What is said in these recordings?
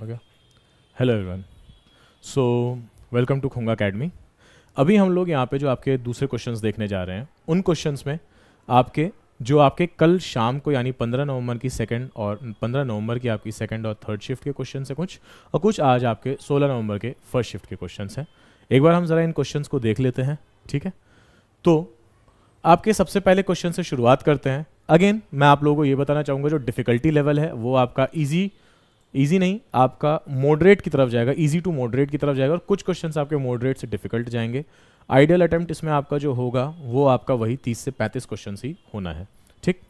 हो गया। Hello everyone, so welcome to Khunga academy. अभी हम लोग यहाँ पे जो आपके दूसरे क्वेश्चंस देखने जा रहे हैं, उन क्वेश्चंस में आपके कल शाम को यानी 15 नवंबर की सेकंड और 15 नवंबर की आपकी सेकंड और थर्ड शिफ्ट के क्वेश्चन हैं कुछ, और कुछ आज आपके 16 नवंबर के फर्स्ट शिफ्ट के क्वेश्चंस हैं। एक बार हम ज़रा इन क्वेश्चंस को देख लेते हैं, ठीक है। तो आपके सबसे पहले क्वेश्चन से शुरुआत करते हैं। अगेन मैं आप लोगों को ये बताना चाहूँगा, जो डिफ़िकल्टी लेवल है वो आपका इजी नहीं, आपका मॉडरेट की तरफ जाएगा, इजी टू मॉडरेट की तरफ जाएगा, और कुछ क्वेश्चंस आपके मॉडरेट से डिफिकल्ट जाएंगे। आइडियल अटेम्प्ट इसमें आपका जो होगा वो आपका वही 30 से 35 क्वेश्चन ही होना है, ठीक।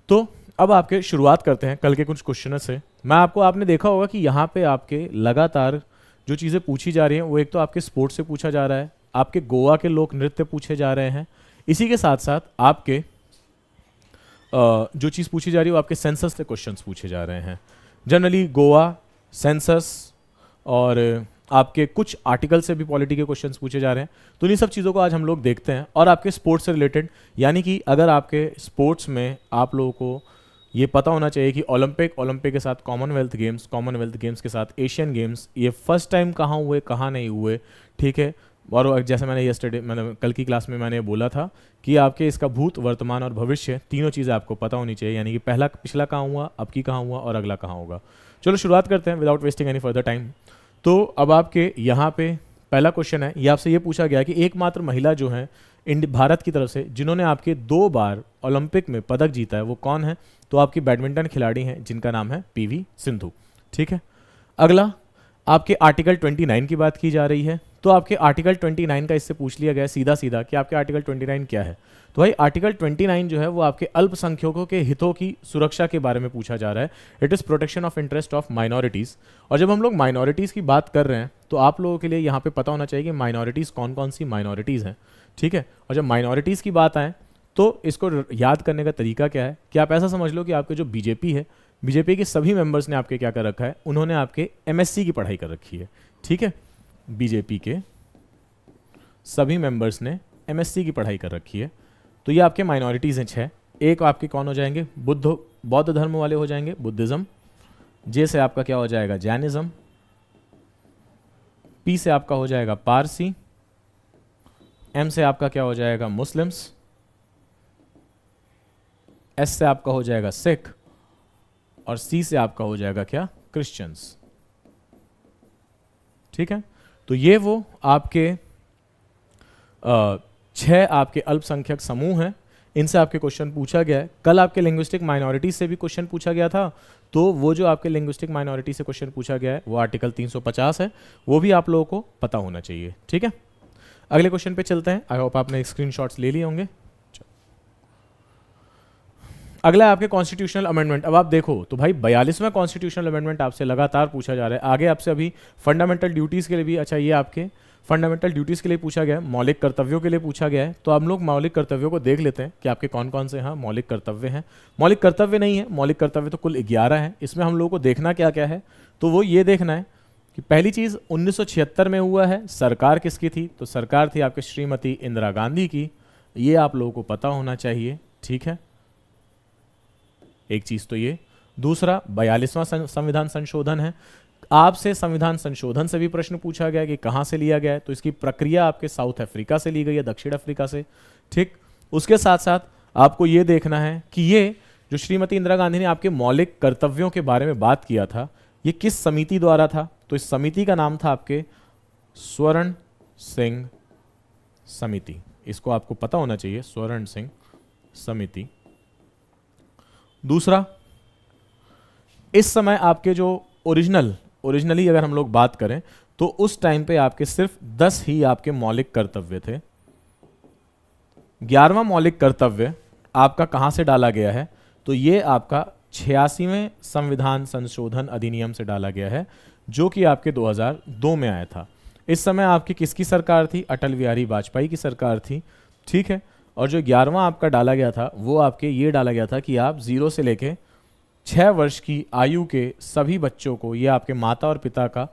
तो अब आपके शुरुआत करते हैं कल के कुछ क्वेश्चन से। आपने देखा होगा कि यहाँ पे आपके लगातार जो चीज़ें पूछी जा रही हैं वो एक तो आपके स्पोर्ट्स से पूछा जा रहा है, आपके गोवा के लोक नृत्य पूछे जा रहे हैं, इसी के साथ साथ आपके जो चीज़ पूछी जा रही है वो आपके सेंसस से क्वेश्चंस पूछे जा रहे हैं। जनरली गोवा, सेंसस और आपके कुछ आर्टिकल से भी पॉलिटी के क्वेश्चंस पूछे जा रहे हैं। तो इन सब चीज़ों को आज हम लोग देखते हैं। और आपके स्पोर्ट्स से रिलेटेड, यानी कि अगर आपके स्पोर्ट्स में आप लोगों को ये पता होना चाहिए कि ओलंपिक के साथ कॉमनवेल्थ गेम्स के साथ एशियन गेम्स, ये फर्स्ट टाइम कहाँ हुए, कहाँ नहीं हुए, ठीक है। और जैसे मैंने कल की क्लास में मैंने बोला था कि आपके इसका भूत, वर्तमान और भविष्य तीनों चीज़ें आपको पता होनी चाहिए, यानी कि पिछला कहाँ हुआ, अब की कहाँ हुआ और अगला कहाँ होगा। चलो शुरुआत करते हैं without wasting any further time. तो अब आपके यहाँ पे पहला क्वेश्चन है, ये आपसे ये पूछा गया कि एकमात्र महिला जो है भारत की तरफ से जिन्होंने आपके 2 बार ओलंपिक में पदक जीता है वो कौन है। तो आपकी बैडमिंटन खिलाड़ी हैं जिनका नाम है PV सिंधु, ठीक है। अगला आपके आर्टिकल 29 की बात की जा रही है। तो आपके आर्टिकल 29 का इससे पूछ लिया गया सीधा सीधा कि आपके आर्टिकल 29 क्या है। तो भाई आर्टिकल 29 जो है वो आपके अल्पसंख्यकों के हितों की सुरक्षा के बारे में पूछा जा रहा है। It is protection of interest of minorities. और जब हम लोग माइनॉरिटीज़ की बात कर रहे हैं तो आप लोगों के लिए यहाँ पे पता होना चाहिए कि माइनॉरिटीज़ कौन कौन सी माइनॉरिटीज़ हैं, ठीक है। और जब माइनॉरिटीज़ की बात आए तो इसको याद करने का तरीका क्या है कि आप ऐसा समझ लो कि आपके जो बीजेपी है, बीजेपी के सभी मेंबर्स ने आपके क्या कर रखा है, उन्होंने आपके MSc की पढ़ाई कर रखी है, ठीक है। बीजेपी के सभी मेंबर्स ने MSc की पढ़ाई कर रखी है। तो ये आपके माइनॉरिटीज़ हैं 6। एक आपके कौन हो जाएंगे, बौद्ध धर्म वाले हो जाएंगे, बुद्धिज़्म। जे से आपका क्या हो जाएगा, जैनिज़्म। पी से आपका हो जाएगा पारसी। M से आपका क्या हो जाएगा, मुस्लिम्स। S से आपका हो जाएगा सिख। और C से आपका हो जाएगा क्या, क्रिश्चियंस, ठीक है। तो ये वो आपके 6 आपके अल्पसंख्यक समूह हैं, इनसे आपके क्वेश्चन पूछा गया है। कल आपके लिंग्विस्टिक माइनॉरिटी से भी क्वेश्चन पूछा गया था। तो वो जो आपके लिंग्विस्टिक माइनॉरिटी से क्वेश्चन पूछा गया है वो आर्टिकल 350 है, वो भी आप लोगों को पता होना चाहिए, ठीक है। अगले क्वेश्चन पे चलते हैं। आई होप आपने स्क्रीनशॉट्स ले लिए होंगे। अगला है आपके कॉन्स्टिट्यूशनल अमेंडमेंट। अब आप देखो तो भाई 42वां कॉन्स्टिट्यूशनल अमेंडमेंट आपसे लगातार पूछा जा रहा है। आगे आपसे अभी फंडामेंटल ड्यूटीज़ के लिए भी, अच्छा ये आपके फंडामेंटल ड्यूटीज़ के लिए पूछा गया है, मौलिक कर्तव्यों के लिए पूछा गया है। तो हम लोग मौलिक कर्तव्यों को देख लेते हैं कि आपके कौन कौन से यहाँ मौलिक कर्तव्य हैं। मौलिक कर्तव्य नहीं है, मौलिक कर्तव्य तो कुल 11 हैं। इसमें हम लोगों को देखना क्या क्या है, तो वो ये देखना है कि पहली चीज़ 1976 में हुआ है, सरकार किसकी थी, तो सरकार थी आपके श्रीमती इंदिरा गांधी की। ये आप लोगों को पता होना चाहिए, ठीक है। एक चीज तो ये। दूसरा 42वां संविधान संशोधन है। आपसे संविधान संशोधन से भी प्रश्न पूछा गया कि कहां से लिया गया है, तो इसकी प्रक्रिया आपके साउथ अफ्रीका से ली गई है, दक्षिण अफ्रीका से, ठीक। उसके साथ साथ आपको यह देखना है कि ये जो श्रीमती इंदिरा गांधी ने आपके मौलिक कर्तव्यों के बारे में बात किया था, ये किस समिति द्वारा था। तो इस समिति का नाम था आपके स्वर्ण सिंह समिति। इसको आपको पता होना चाहिए, स्वर्ण सिंह समिति। दूसरा, इस समय आपके जो ओरिजिनली अगर हम लोग बात करें तो उस टाइम पे आपके सिर्फ 10 ही आपके मौलिक कर्तव्य थे। 11वां मौलिक कर्तव्य आपका कहां से डाला गया है, तो ये आपका 86वें संविधान संशोधन अधिनियम से डाला गया है, जो कि आपके 2002 में आया था। इस समय आपकी किसकी सरकार थी, अटल बिहारी वाजपेयी की सरकार थी, ठीक है। और जो 11वां आपका डाला गया था वो आपके ये डाला गया था कि आप 0 से लेके 6 वर्ष की आयु के सभी बच्चों को, ये आपके माता और पिता का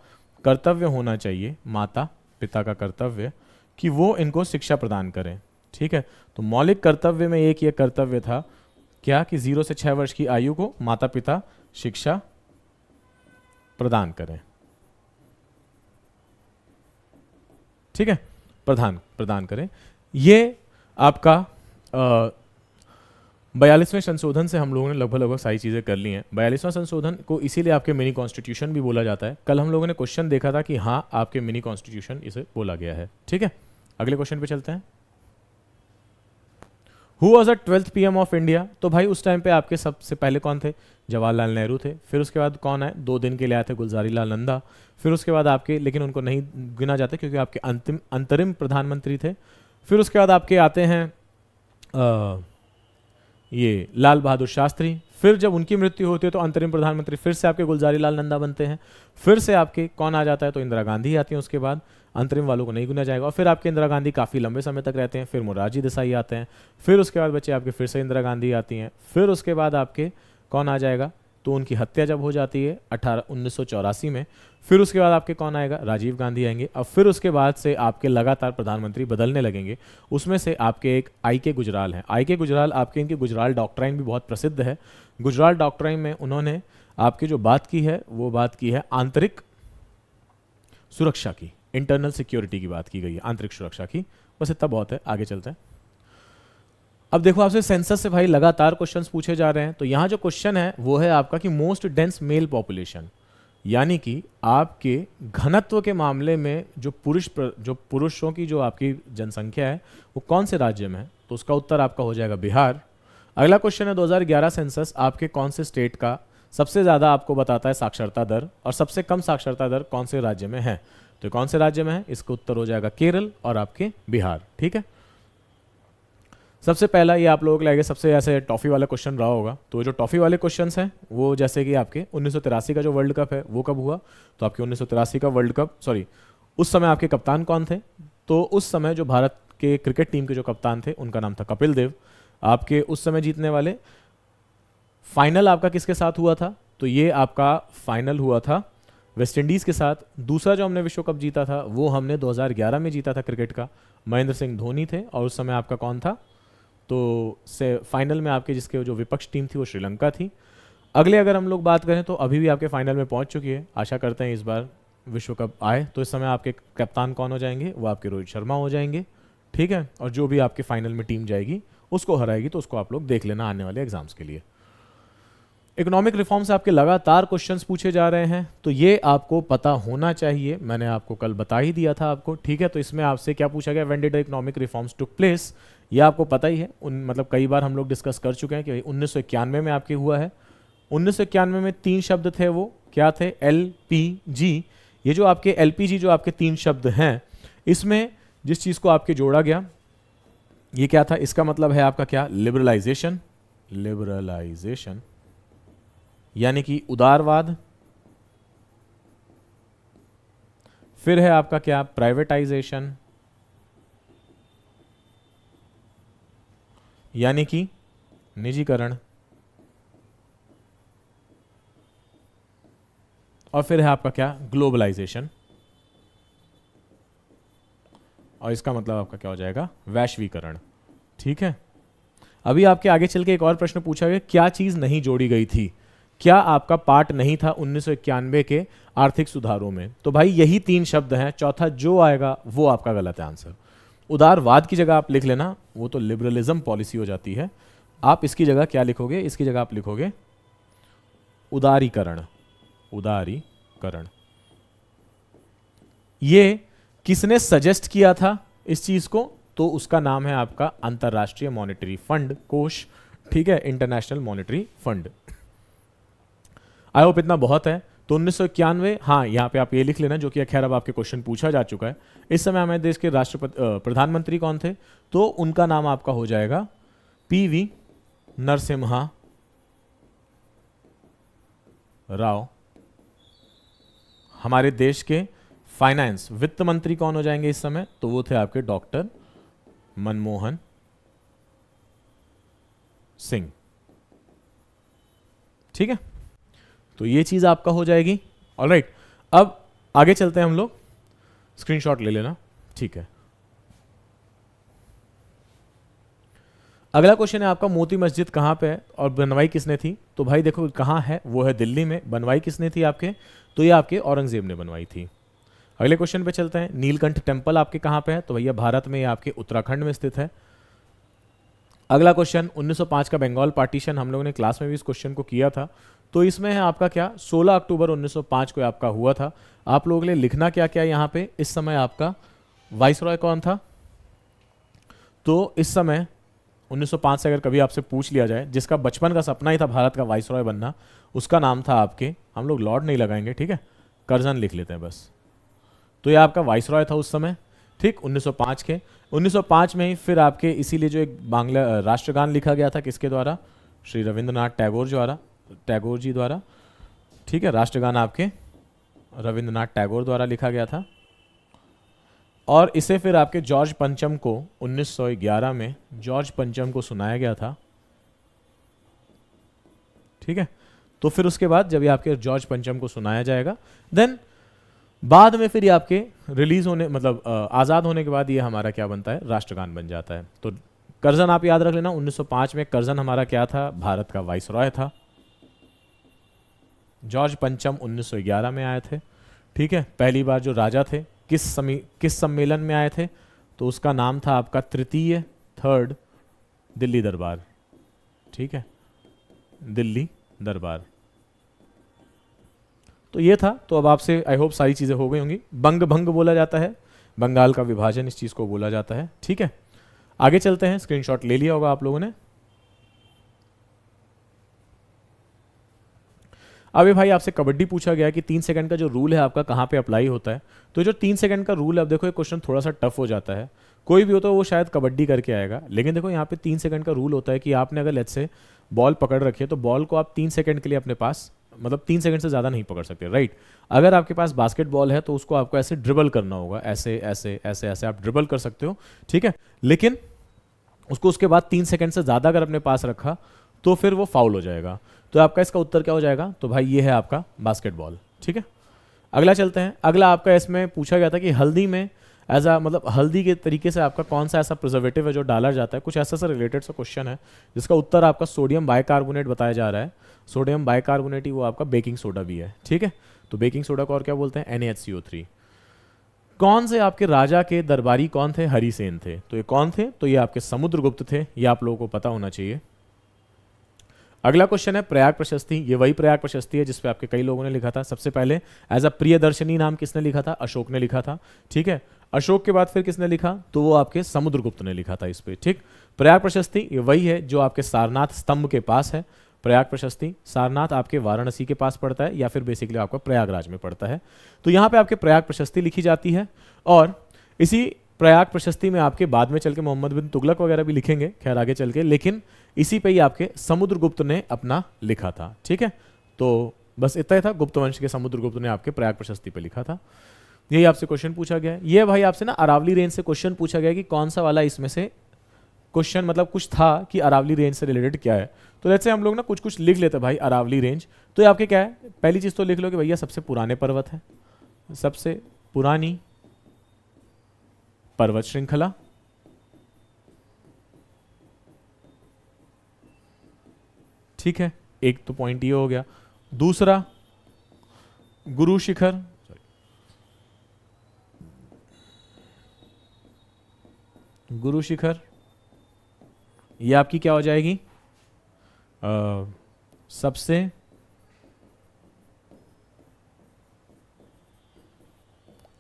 कर्तव्य होना चाहिए, माता पिता का कर्तव्य, कि वो इनको शिक्षा प्रदान करें, ठीक है। तो मौलिक कर्तव्य में एक ये कर्तव्य था क्या, कि 0 से 6 वर्ष की आयु को माता पिता शिक्षा प्रदान करें। ठीक है, प्रदान करें। ये आपका 42वें संशोधन से हम लोगों ने लगभग सारी चीज़ें कर ली हैं। 42वां संशोधन को इसीलिए आपके मिनी कॉन्स्टिट्यूशन भी बोला जाता है। कल हम लोगों ने क्वेश्चन देखा था कि हाँ आपके मिनी कॉन्स्टिट्यूशन इसे बोला गया है। ठीक है, अगले क्वेश्चन पे चलते हैं। Who was the 12th PM of India? तो भाई उस टाइम पे आपके सबसे पहले कौन थे? जवाहरलाल नेहरू थे। फिर उसके बाद कौन है? 2 दिन के लिए आए थे गुलजारी लाल नंदा। फिर उसके बाद आपके, लेकिन उनको नहीं गिना जाता क्योंकि आपके अंतरिम प्रधानमंत्री थे। फिर उसके बाद आपके आते हैं ये लाल बहादुर शास्त्री। फिर जब उनकी मृत्यु होती है तो अंतरिम प्रधानमंत्री फिर से आपके गुलजारी लाल नंदा बनते हैं। फिर से आपके कौन आ जाता है? तो इंदिरा गांधी आती हैं। उसके बाद अंतरिम वालों को नहीं गिना जाएगा। और फिर आपके इंदिरा गांधी काफ़ी लंबे समय तक रहते हैं। फिर मोरारजी देसाई आते हैं। फिर उसके बाद बच्चे आपके फिर से इंदिरा गांधी आती हैं। फिर उसके बाद आपके कौन आ जाएगा? तो उनकी हत्या जब हो जाती है 1984 में। फिर उसके बाद आपके कौन आएगा? राजीव गांधी आएंगे। अब फिर उसके बाद से आपके लगातार प्रधानमंत्री बदलने लगेंगे। उसमें से आपके एक I.K. गुजराल हैं। I.K. गुजराल आपके, इनकी गुजराल डॉक्ट्राइन भी बहुत प्रसिद्ध है। गुजराल डॉक्ट्राइन में उन्होंने आपकी जो बात की है वो बात की है आंतरिक सुरक्षा की, इंटरनल सिक्योरिटी की बात की गई है, आंतरिक सुरक्षा की। बस इतना बहुत है, आगे चलते हैं। अब देखो आपसे सेंसस से भाई लगातार क्वेश्चंस पूछे जा रहे हैं। तो यहाँ जो क्वेश्चन है वो है आपका कि मोस्ट डेंस मेल पॉपुलेशन, यानी कि आपके घनत्व के मामले में जो पुरुषों की जो आपकी जनसंख्या है वो कौन से राज्य में है? तो उसका उत्तर आपका हो जाएगा बिहार। अगला क्वेश्चन है 2011 सेंसस आपके कौन से स्टेट का सबसे ज़्यादा आपको बताता है साक्षरता दर और सबसे कम साक्षरता दर कौन से राज्य में है? तो कौन से राज्य में है? इसका उत्तर हो जाएगा केरल और आपके बिहार। ठीक है, सबसे पहला ये आप लोगों के लिए सबसे ऐसे टॉफी वाला क्वेश्चन रहा होगा। तो जो टॉफी वाले क्वेश्चंस हैं वो जैसे कि आपके 1983 का जो वर्ल्ड कप है वो कब हुआ? तो आपके 1983 का वर्ल्ड कप, सॉरी उस समय आपके कप्तान कौन थे? तो उस समय जो भारत के क्रिकेट टीम के जो कप्तान थे उनका नाम था कपिल देव। आपके उस समय जीतने वाले फाइनल आपका किसके साथ हुआ था? तो ये आपका फाइनल हुआ था वेस्ट इंडीज़ के साथ। दूसरा जो हमने विश्व कप जीता था वो हमने 2011 में जीता था क्रिकेट का, महेंद्र सिंह धोनी थे। और उस समय आपका कौन था? तो से फाइनल में आपके जिसके जो विपक्ष टीम थी वो श्रीलंका थी। अगले अगर हम लोग बात करें तो अभी भी आपके फाइनल में पहुंच चुकी है। आशा करते हैं इस बार विश्व कप आए। तो इस समय आपके कप्तान कौन हो जाएंगे? वो आपके रोहित शर्मा हो जाएंगे। ठीक है, और जो भी आपके फाइनल में टीम जाएगी उसको हराएगी। तो उसको आप लोग देख लेना आने वाले एग्जाम्स के लिए। इकोनॉमिक रिफॉर्म से आपके लगातार क्वेश्चंस पूछे जा रहे हैं, तो ये आपको पता होना चाहिए। मैंने आपको कल बता ही दिया था आपको। ठीक है, तो इसमें आपसे क्या पूछा गया? When did the economic reforms took place? ये आपको पता ही है। मतलब कई बार हम लोग डिस्कस कर चुके हैं कि 1991 में आपके हुआ है। 1991 में 3 शब्द थे, वो क्या थे? LPG। ये जो आपके LPG जो आपके 3 शब्द हैं, इसमें जिस चीज़ को आपके जोड़ा गया ये क्या था? इसका मतलब है आपका क्या? लिबरलाइजेशन। लिबरलाइजेशन यानी कि उदारवाद। फिर है आपका क्या? प्राइवेटाइजेशन यानी कि निजीकरण। और फिर है आपका क्या? ग्लोबलाइजेशन। और इसका मतलब आपका क्या हो जाएगा? वैश्वीकरण। ठीक है, अभी आपके आगे चल के एक और प्रश्न पूछा गया, क्या चीज नहीं जोड़ी गई थी? क्या आपका पार्ट नहीं था 1991 के आर्थिक सुधारों में? तो भाई यही 3 शब्द हैं। चौथा जो आएगा वो आपका गलत है आंसर। उदारवाद की जगह आप लिख लेना, वो तो लिबरलिज्म पॉलिसी हो जाती है। आप इसकी जगह क्या लिखोगे? इसकी जगह आप लिखोगे उदारीकरण। उदारीकरण। ये किसने सजेस्ट किया था इस चीज को? तो उसका नाम है आपका अंतरराष्ट्रीय मॉनेटरी फंड कोष। ठीक है, international monetary fund. I hope इतना बहुत है। तो 1991, हाँ यहाँ पे आप ये लिख लेना, जो कि खैर अब आपके क्वेश्चन पूछा जा चुका है। इस समय हमारे देश के प्रधानमंत्री कौन थे? तो उनका नाम आपका हो जाएगा PV नरसिम्हा राव। हमारे देश के फाइनेंस वित्त मंत्री कौन हो जाएंगे इस समय? तो वो थे आपके डॉक्टर मनमोहन सिंह। ठीक है, तो ये चीज आपका हो जाएगी। ऑलराइट, अब आगे चलते हैं हम लोग। स्क्रीनशॉट ले लेना। ठीक है, अगला क्वेश्चन है आपका, मोती मस्जिद कहाँ पे है और बनवाई किसने थी? तो भाई देखो कहाँ है, वो है दिल्ली में। बनवाई किसने थी आपके? तो ये आपके औरंगजेब ने बनवाई थी। अगले क्वेश्चन पे चलते हैं, नीलकंठ टेम्पल आपके कहाँ पे है? तो भैया भारत में, ये आपके उत्तराखंड में स्थित है। अगला क्वेश्चन, 1905 का बंगाल पार्टीशन, हम लोगों ने क्लास में भी इस क्वेश्चन को किया था। तो इसमें है आपका क्या, 16 अक्टूबर 1905 को आपका हुआ था। आप लोगों के लिए लिखना क्या क्या यहाँ पे, इस समय आपका वाइसरॉय कौन था? तो इस समय 1905 से अगर कभी आपसे पूछ लिया जाए, जिसका बचपन का सपना ही था भारत का वाइसरॉय बनना, उसका नाम था आपके, हम लोग लॉर्ड नहीं लगाएंगे, ठीक है, कर्जन लिख लेते हैं बस। तो ये आपका वाइसरॉय था उस समय, ठीक, 1905 के। 1905 में ही फिर आपके इसीलिए जो एक बांग्ला राष्ट्रगान लिखा गया था, किसके द्वारा? श्री रविंद्रनाथ टैगोर जी द्वारा, ठीक है। राष्ट्रगान आपके रविंद्रनाथ टैगोर द्वारा लिखा गया था। और इसे फिर आपके जॉर्ज पंचम को 1911 में जॉर्ज पंचम को सुनाया गया था, ठीक है। तो फिर उसके बाद जब ये आपके जॉर्ज पंचम को सुनाया जाएगा, देन बाद में फिर ये आपके रिलीज होने, मतलब आज़ाद होने के बाद ये हमारा क्या बनता है, राष्ट्रगान बन जाता है। तो कर्जन आप याद रख लेना, 1905 में कर्जन हमारा क्या था, भारत का वाइसरॉय था। जॉर्ज पंचम 1911 में आए थे, ठीक है। पहली बार जो राजा थे, किस सम्मेलन में आए थे? तो उसका नाम था आपका थर्ड दिल्ली दरबार, ठीक है, दिल्ली दरबार। तो ये था। तो अब आपसे आई होप सारी चीज़ें हो गई होंगी। बंग भंग बोला जाता है, बंगाल का विभाजन इस चीज़ को बोला जाता है, ठीक है। आगे चलते हैं, स्क्रीनशॉट ले लिया होगा आप लोगों ने। अभी भाई आपसे कबड्डी पूछा गया कि 3 सेकंड का जो रूल है आपका कहाँ पे अप्लाई होता है। तो जो 3 सेकंड का रूल है, अब देखो ये क्वेश्चन थोड़ा सा टफ हो जाता है, कोई भी हो तो वो शायद कबड्डी करके आएगा, लेकिन देखो यहाँ पे 3 सेकंड का रूल होता है कि आपने अगर लेट्स से बॉल पकड़ रखी है, तो बॉल को आप 3 सेकंड के लिए अपने पास, मतलब 3 सेकंड से ज़्यादा नहीं पकड़ सकते, राइट। अगर आपके पास बास्केटबॉल है तो उसको आपको ऐसे ड्रिबल करना होगा, ऐसे ऐसे ऐसे ऐसे आप ड्रिबल कर सकते हो, ठीक है। लेकिन उसको उसके बाद 3 सेकंड से ज़्यादा अगर अपने पास रखा तो फिर वो फाउल हो जाएगा। तो आपका इसका उत्तर क्या हो जाएगा? तो भाई ये है आपका बास्केटबॉल, ठीक है। अगला चलते हैं। अगला आपका इसमें पूछा गया था कि हल्दी में एज आ, मतलब हल्दी के तरीके से आपका कौन सा ऐसा प्रिजर्वेटिव है जो डाला जाता है, कुछ ऐसा सा रिलेटेड सा क्वेश्चन है, जिसका उत्तर आपका सोडियम बाइकार्बोनेट बताया जा रहा है। सोडियम बाइकार्बोनेट ही वो आपका बेकिंग सोडा भी है, ठीक है। तो बेकिंग सोडा को और क्या बोलते हैं? NaHCO3। कौन से आपके राजा के दरबारी कौन थे? हरिसेन थे। तो ये कौन थे? तो ये आपके समुद्रगुप्त थे, ये आप लोगों को पता होना चाहिए। अगला क्वेश्चन है प्रयाग प्रशस्ति। ये वही प्रयाग प्रशस्ति है जिसपे आपके कई लोगों ने लिखा था। सबसे पहले एज अ प्रियदर्शनी नाम किसने लिखा था? अशोक ने लिखा था, ठीक है। अशोक के बाद फिर किसने लिखा? तो वो आपके समुद्रगुप्त ने लिखा था इस पे, ठीक। प्रयाग प्रशस्ति ये वही है जो आपके सारनाथ स्तंभ के पास है। प्रयाग प्रशस्ति सारनाथ आपके वाराणसी के पास पड़ता है, या फिर बेसिकली आपका प्रयागराज में पड़ता है। तो यहाँ पे आपके प्रयाग प्रशस्ति लिखी जाती है। और इसी प्रयाग प्रशस्ति में आपके बाद में चल के मोहम्मद बिन तुगलक वगैरह भी लिखेंगे, खैर आगे चल के, लेकिन इसी पे ही आपके समुद्रगुप्त ने अपना लिखा था, ठीक है। तो बस इतना ही था, गुप्त वंश के समुद्रगुप्त ने आपके प्रयाग प्रशस्ति पे लिखा था। यही आपसे क्वेश्चन पूछा गया। ये भाई आपसे ना अरावली रेंज से क्वेश्चन पूछा गया कि कौन सा वाला इसमें से क्वेश्चन, मतलब कुछ था कि अरावली रेंज से रिलेटेड क्या है। तो जैसे हम लोग ना कुछ कुछ लिख लेते भाई अरावली रेंज। तो ये आपके क्या है? पहली चीज तो लिख लो कि भैया सबसे पुराने पर्वत है, सबसे पुरानी पर्वत श्रृंखला, ठीक है। एक तो पॉइंट ये हो गया। दूसरा गुरु शिखर, गुरु शिखर ये आपकी क्या हो जाएगी? सबसे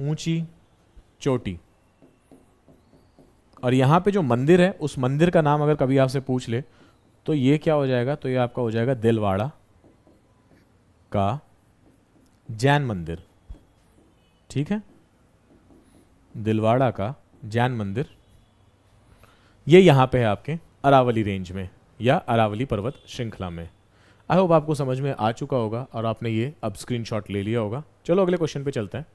ऊंची चोटी। और यहां पे जो मंदिर है, उस मंदिर का नाम अगर कभी आपसे पूछ ले तो ये क्या हो जाएगा? तो ये आपका हो जाएगा दिलवाड़ा का जैन मंदिर, ठीक है। दिलवाड़ा का जैन मंदिर ये यहां पे है आपके अरावली रेंज में या अरावली पर्वत श्रृंखला में। आई होप आपको समझ में आ चुका होगा और आपने ये अब स्क्रीनशॉट ले लिया होगा। चलो अगले क्वेश्चन पे चलते हैं।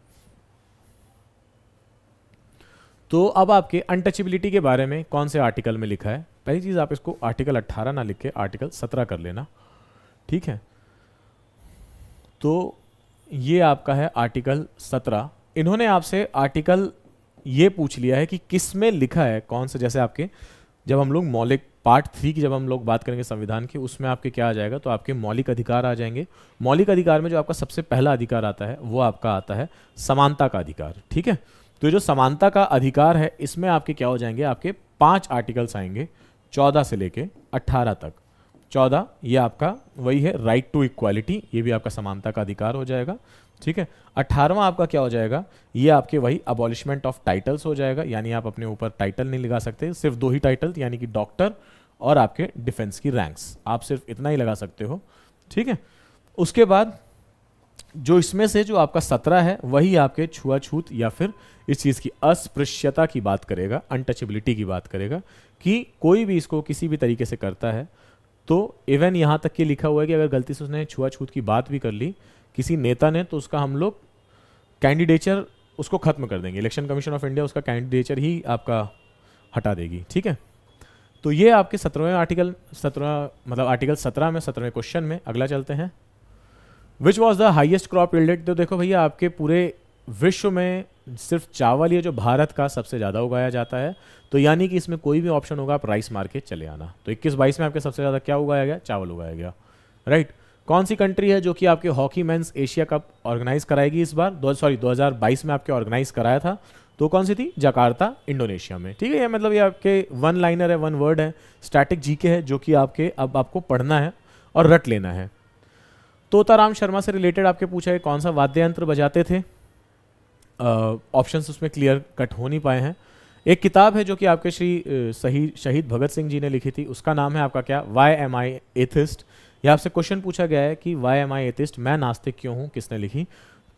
तो अब आपके अनटचेबिलिटी के बारे में कौन से आर्टिकल में लिखा है? पहली चीज आप इसको आर्टिकल 18 ना लिख के आर्टिकल 17 कर लेना, ठीक है। तो ये आपका है आर्टिकल 17। इन्होंने आपसे आर्टिकल ये पूछ लिया है कि किस में लिखा है, कौन से, जैसे आपके जब हम लोग मौलिक पार्ट 3 की जब हम लोग बात करेंगे संविधान की, उसमें आपके क्या आ जाएगा, तो आपके मौलिक अधिकार आ जाएंगे। मौलिक अधिकार में जो आपका सबसे पहला अधिकार आता है वो आपका आता है समानता का अधिकार। ठीक है, तो ये जो समानता का अधिकार है इसमें आपके क्या हो जाएंगे, आपके 5 आर्टिकल्स आएंगे 14 से लेके 18 तक। 14 ये आपका वही है राइट टू इक्वालिटी, ये भी आपका समानता का अधिकार हो जाएगा। ठीक है, 18वां आपका क्या हो जाएगा, ये आपके वही अबॉलिशमेंट ऑफ टाइटल्स हो जाएगा, यानी आप अपने ऊपर टाइटल नहीं लगा सकते, सिर्फ 2 ही टाइटल, यानी कि डॉक्टर और आपके डिफेंस की रैंक्स, आप सिर्फ इतना ही लगा सकते हो। ठीक है, उसके बाद जो इसमें से जो आपका 17 है वही आपके छुआछूत या फिर इस चीज़ की अस्पृश्यता की बात करेगा, अनटचेबिलिटी की बात करेगा, कि कोई भी इसको किसी भी तरीके से करता है तो इवन यहाँ तक कि लिखा हुआ है कि अगर गलती से उसने छुआछूत की बात भी कर ली किसी नेता ने, तो उसका हम लोग कैंडिडेचर उसको खत्म कर देंगे, इलेक्शन कमीशन ऑफ इंडिया उसका कैंडिडेचर ही आपका हटा देगी। ठीक है, तो ये आपके 17वें आर्टिकल, 17 मतलब आर्टिकल 17 में 17वें क्वेश्चन में। अगला चलते हैं, which was the highest crop yielded. तो देखो भैया आपके पूरे विश्व में सिर्फ चावल ये जो भारत का सबसे ज़्यादा उगाया जाता है, तो यानी कि इसमें कोई भी ऑप्शन होगा आप राइस मार के चले आना। तो 21-22 में आपके सबसे ज़्यादा क्या उगाया गया, चावल उगाया गया। राइट, कौन सी कंट्री है जो कि आपके hockey men's Asia cup organise कराएगी इस बार, 2022 में आपके ऑर्गेनाइज कराया था, तो कौन सी थी, जकार्ता इंडोनेशिया में। ठीक है, ये मतलब ये आपके 1 लाइनर है, 1 वर्ड है, स्टैटिक जीके है, जो कि आपके अब आपको पढ़ना है और रट लेना है। तोताराम शर्मा से रिलेटेड आपके पूछा है कौन सा वाद्य यंत्र बजाते थे, ऑप्शंस उसमें क्लियर कट हो नहीं पाए हैं। एक किताब है जो कि आपके शहीद भगत सिंह जी ने लिखी थी, उसका नाम है आपका क्या, वाई एम आई एथिस्ट। यह आपसे क्वेश्चन पूछा गया है कि वाई एम आई एथिस्ट, मैं नास्तिक क्यों हूँ, किसने लिखी,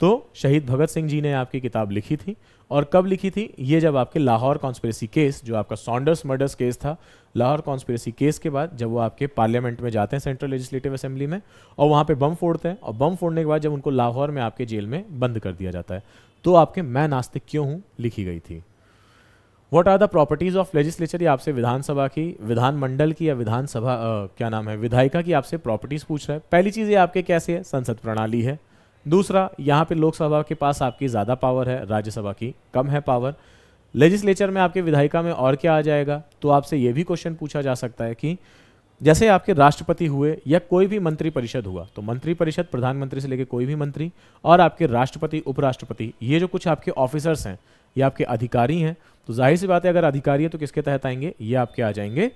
तो शहीद भगत सिंह जी ने आपकी किताब लिखी थी। और कब लिखी थी, ये जब आपके लाहौर कॉन्स्पिरेसी केस, जो आपका सॉन्डर्स मर्डर्स केस था, लाहौर कॉन्स्पिरेसी केस के बाद जब वो आपके पार्लियामेंट में जाते हैं, सेंट्रल लेजिस्लेटिव असेंबली में, और वहाँ पे बम फोड़ते हैं, और बम फोड़ने के बाद जब उनको लाहौर में आपके जेल में बंद कर दिया जाता है, तो आपके मैं नास्तिक क्यों हूँ लिखी गई थी। What are the properties of legislature, ये आपसे विधानसभा की, विधानमंडल की या विधानसभा क्या नाम है, विधायिका की आपसे प्रॉपर्टीज पूछ रहा है। पहली चीज़ ये आपके कैसे है, संसद प्रणाली है। दूसरा, यहाँ पे लोकसभा के पास आपकी ज़्यादा पावर है, राज्यसभा की कम है पावर। लेजिस्लेचर में आपके विधायिका में और क्या आ जाएगा, तो आपसे ये भी क्वेश्चन पूछा जा सकता है कि जैसे आपके राष्ट्रपति हुए या कोई भी मंत्री परिषद हुआ, तो मंत्री परिषद प्रधानमंत्री से लेकर कोई भी मंत्री, और आपके राष्ट्रपति उपराष्ट्रपति, ये जो कुछ आपके ऑफिसर्स हैं, ये आपके अधिकारी हैं, तो जाहिर सी बात है अगर अधिकारी है तो किसके तहत आएंगे, ये आपके आ जाएंगे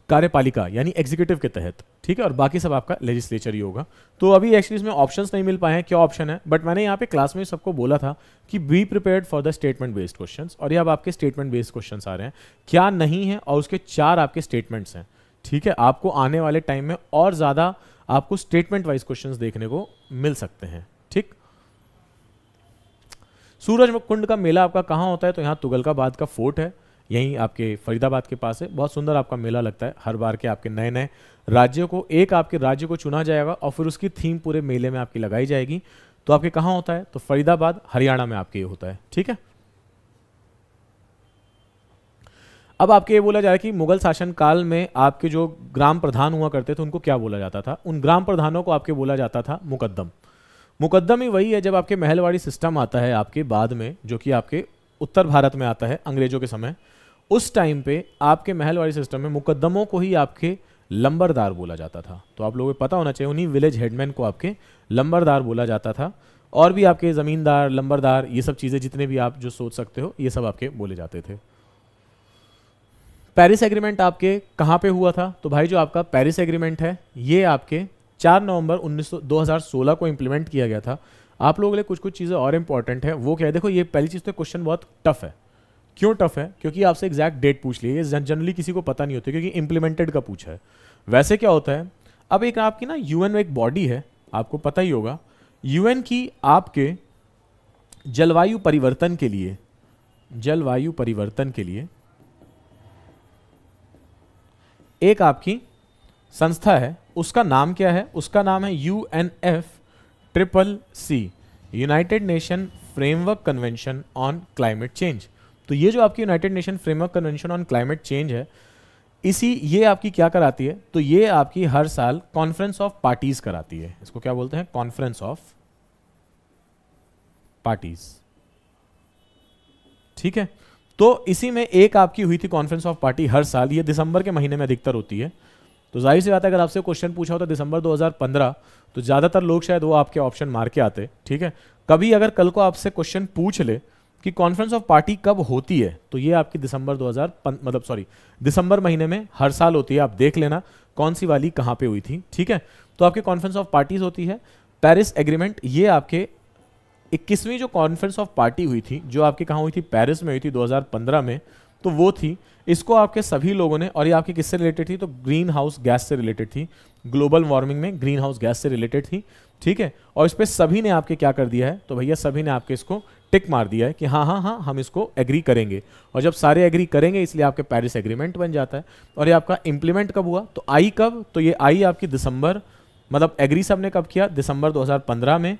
कार्यपालिका यानी एग्जीक्यूटिव के तहत। ठीक है, और बाकी सब आपका लेजिस्लेचर ही होगा। तो अभी एक्चुअली इसमें ऑप्शंस नहीं मिल पाए हैं, क्या ऑप्शन है, बट मैंने यहाँ पे क्लास में सबको बोला था कि be prepared for the statement based questions, और ये अब आपके स्टेटमेंट बेस्ड क्वेश्चंस आ रहे हैं, क्या नहीं है, और उसके 4 आपके स्टेटमेंट्स हैं। ठीक है, आपको आने वाले टाइम में और ज़्यादा आपको स्टेटमेंट वाइज क्वेश्चंस देखने को मिल सकते हैं। ठीक, सूरज कुंड का मेला आपका कहाँ होता है, तो यहाँ तुगलकाबाद का फोर्ट है, यहीं आपके फरीदाबाद के पास है। बहुत सुंदर आपका मेला लगता है, हर बार के आपके नए नए राज्यों को, एक आपके राज्य को चुना जाएगा और फिर उसकी थीम पूरे मेले में आपकी लगाई जाएगी। तो आपके कहाँ होता है, तो फरीदाबाद हरियाणा में आपके ये होता है। ठीक है, अब आपके ये बोला जा रहा है कि मुगल शासन काल में आपके जो ग्राम प्रधान हुआ करते थे उनको क्या बोला जाता था, उन ग्राम प्रधानों को आपके बोला जाता था मुकद्दम। मुकद्दम ही वही है जब आपके महलवाड़ी सिस्टम आता है आपके बाद में, जो कि आपके उत्तर भारत में आता है अंग्रेजों के समय, उस टाइम पे आपके महलवाड़ी सिस्टम में मुकद्दमों को ही आपके लंबरदार बोला जाता था। तो आप लोगों को पता होना चाहिए, उन्हीं विलेज हेडमैन को आपके लंबरदार बोला जाता था। और भी आपके जमींदार, लंबरदार, ये सब चीज़ें जितने भी आप जो सोच सकते हो, ये सब आपके बोले जाते थे। पेरिस एग्रीमेंट आपके कहाँ पे हुआ था, तो भाई जो आपका पेरिस एग्रीमेंट है ये आपके 4 नवंबर 2016 को इंप्लीमेंट किया गया था। आप लोगों के लिए कुछ कुछ चीज़ें और इंपॉर्टेंट है, वो क्या है, देखो ये पहली चीज़ तो क्वेश्चन बहुत टफ है। क्यों टफ है, क्योंकि आपसे एग्जैक्ट डेट पूछ ली है, ये जनरली किसी को पता नहीं होती, क्योंकि इंप्लीमेंटेड का पूछा है। वैसे क्या होता है, अब एक आपकी ना यूएन एक बॉडी है, आपको पता ही होगा, यूएन की आपके जलवायु परिवर्तन के लिए एक आपकी संस्था है, उसका नाम क्या है, उसका नाम है UNFCCC, United nation framework convention on climate change. तो ये जो आपकी United nation framework convention on climate change है, ये आपकी क्या कराती है, तो ये आपकी हर साल कॉन्फ्रेंस ऑफ पार्टीज कराती है। इसको क्या बोलते हैं, कॉन्फ्रेंस ऑफ पार्टीज। ठीक है, तो इसी में एक आपकी हुई थी कॉन्फ्रेंस ऑफ पार्टी हर साल, ये दिसंबर के महीने में अधिकतर होती है। तो जाहिर सी बात है अगर आपसे क्वेश्चन पूछा हो तो दिसंबर 2015, तो ज़्यादातर लोग शायद वो आपके ऑप्शन मार के आते, ठीक है। कभी अगर कल को आपसे क्वेश्चन पूछ ले कि कॉन्फ्रेंस ऑफ पार्टी कब होती है, तो ये आपकी दिसंबर महीने में हर साल होती है। आप देख लेना कौन सी वाली कहाँ पे हुई थी, ठीक है। तो आपकी कॉन्फ्रेंस ऑफ पार्टीज होती है। पेरिस एग्रीमेंट, ये आपके 21वीं जो कॉन्फ्रेंस ऑफ पार्टी हुई थी, जो आपके कहाँ हुई थी, पेरिस में हुई थी 2015 में, तो वो थी। इसको आपके सभी लोगों ने, और ये आपके किससे रिलेटेड थी, तो ग्रीन हाउस गैस से रिलेटेड थी, ग्लोबल वार्मिंग में ग्रीन हाउस गैस से रिलेटेड थी, ठीक है। और इस पर सभी ने आपके क्या कर दिया है, तो भैया सभी ने आपके इसको टिक मार दिया है कि हाँ हाँ हाँ हम इसको एग्री करेंगे। और जब सारे एग्री करेंगे इसलिए आपके पेरिस एग्रीमेंट बन जाता है। और ये आपका इंप्लीमेंट कब हुआ, तो आई कब, तो ये आई आपकी दिसंबर, मतलब एग्री सबने कब किया, दिसंबर 2015 में।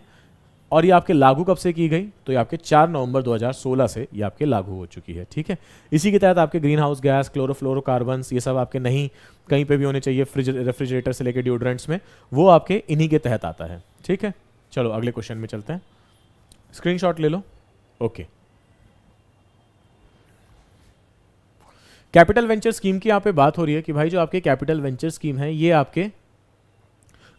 और ये आपके लागू कब से की गई, तो ये आपके 4 नवंबर 2016 से ये आपके लागू हो चुकी है, ठीक है। इसी के तहत आपके ग्रीन हाउस गैस, क्लोरोफ्लोरोकार्बन्स, ये सब आपके नहीं कहीं पे भी होने चाहिए, रेफ्रिजरेटर से लेकर डिओड्रेंट्स में, वो आपके इन्हीं के तहत आता है, ठीक है। चलो अगले क्वेश्चन में चलते हैं, स्क्रीनशॉट ले लो। ओके, कैपिटल वेंचर स्कीम की यहाँ पे बात हो रही है कि भाई जो आपके कैपिटल वेंचर स्कीम है ये आपके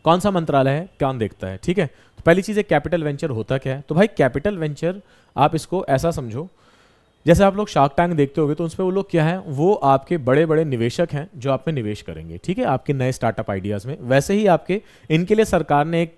कौन सा मंत्रालय है, कौन देखता है, ठीक है। तो पहली चीज है कैपिटल वेंचर होता क्या है, तो भाई कैपिटल वेंचर आप इसको ऐसा समझो, जैसे आप लोग शार्क टैंक देखते होगे तो उस पर वो लोग क्या है, वो आपके बड़े बड़े निवेशक हैं जो आप में निवेश करेंगे, ठीक है, आपके नए स्टार्टअप आइडियाज में। वैसे ही आपके इनके लिए सरकार ने एक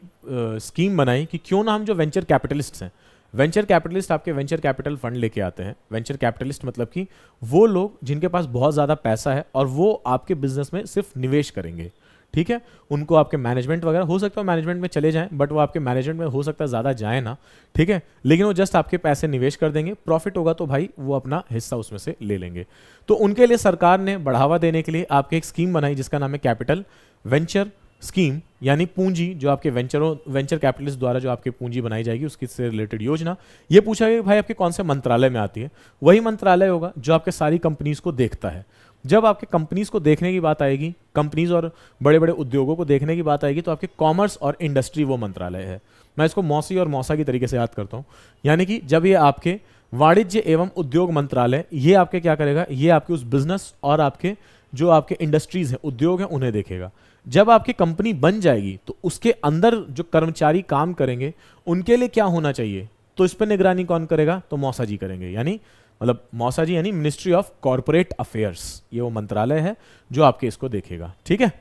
स्कीम बनाई कि क्यों ना हम जो वेंचर कैपिटलिस्ट हैं, वेंचर कैपिटलिस्ट आपके वेंचर कैपिटल फंड लेके आते हैं। वेंचर कैपिटलिस्ट मतलब कि वो लोग जिनके पास बहुत ज़्यादा पैसा है और वो आपके बिजनेस में सिर्फ निवेश करेंगे, ठीक है। उनको आपके मैनेजमेंट वगैरह हो सकता है मैनेजमेंट में चले जाएं, बट वो आपके मैनेजमेंट में हो सकता है ज़्यादा जाए ना, ठीक है, लेकिन वो जस्ट आपके पैसे निवेश कर देंगे, प्रॉफिट होगा तो भाई वो अपना हिस्सा उसमें से ले लेंगे। तो उनके लिए सरकार ने बढ़ावा देने के लिए आपके एक स्कीम बनाई जिसका नाम है कैपिटल वेंचर स्कीम, यानी पूंजी जो आपके वेंचर कैपिटलिस्ट द्वारा जो आपकी पूंजी बनाई जाएगी उसकी से रिलेटेड योजना। ये पूछा गया भाई आपके कौन से मंत्रालय में आती है, वही मंत्रालय होगा जो आपके सारी कंपनीज को देखता है। जब आपके कंपनीज को देखने की बात आएगी, कंपनीज और बड़े बड़े उद्योगों को देखने की बात आएगी, तो आपके कॉमर्स और इंडस्ट्री वो मंत्रालय है। मैं इसको मौसी और मौसा की तरीके से याद करता हूँ, यानी कि जब ये आपके वाणिज्य एवं उद्योग मंत्रालय, ये आपके क्या करेगा, ये आपके उस बिजनेस और आपके जो आपके इंडस्ट्रीज हैं, उद्योग हैं, उन्हें देखेगा। जब आपकी कंपनी बन जाएगी तो उसके अंदर जो कर्मचारी काम करेंगे उनके लिए क्या होना चाहिए, तो इस पर निगरानी कौन करेगा, तो मौसा जी करेंगे, यानी मतलब मौसा जी यानी मिनिस्ट्री ऑफ कॉर्पोरेट अफेयर्स, ये वो मंत्रालय है जो आपके इसको देखेगा, ठीक है।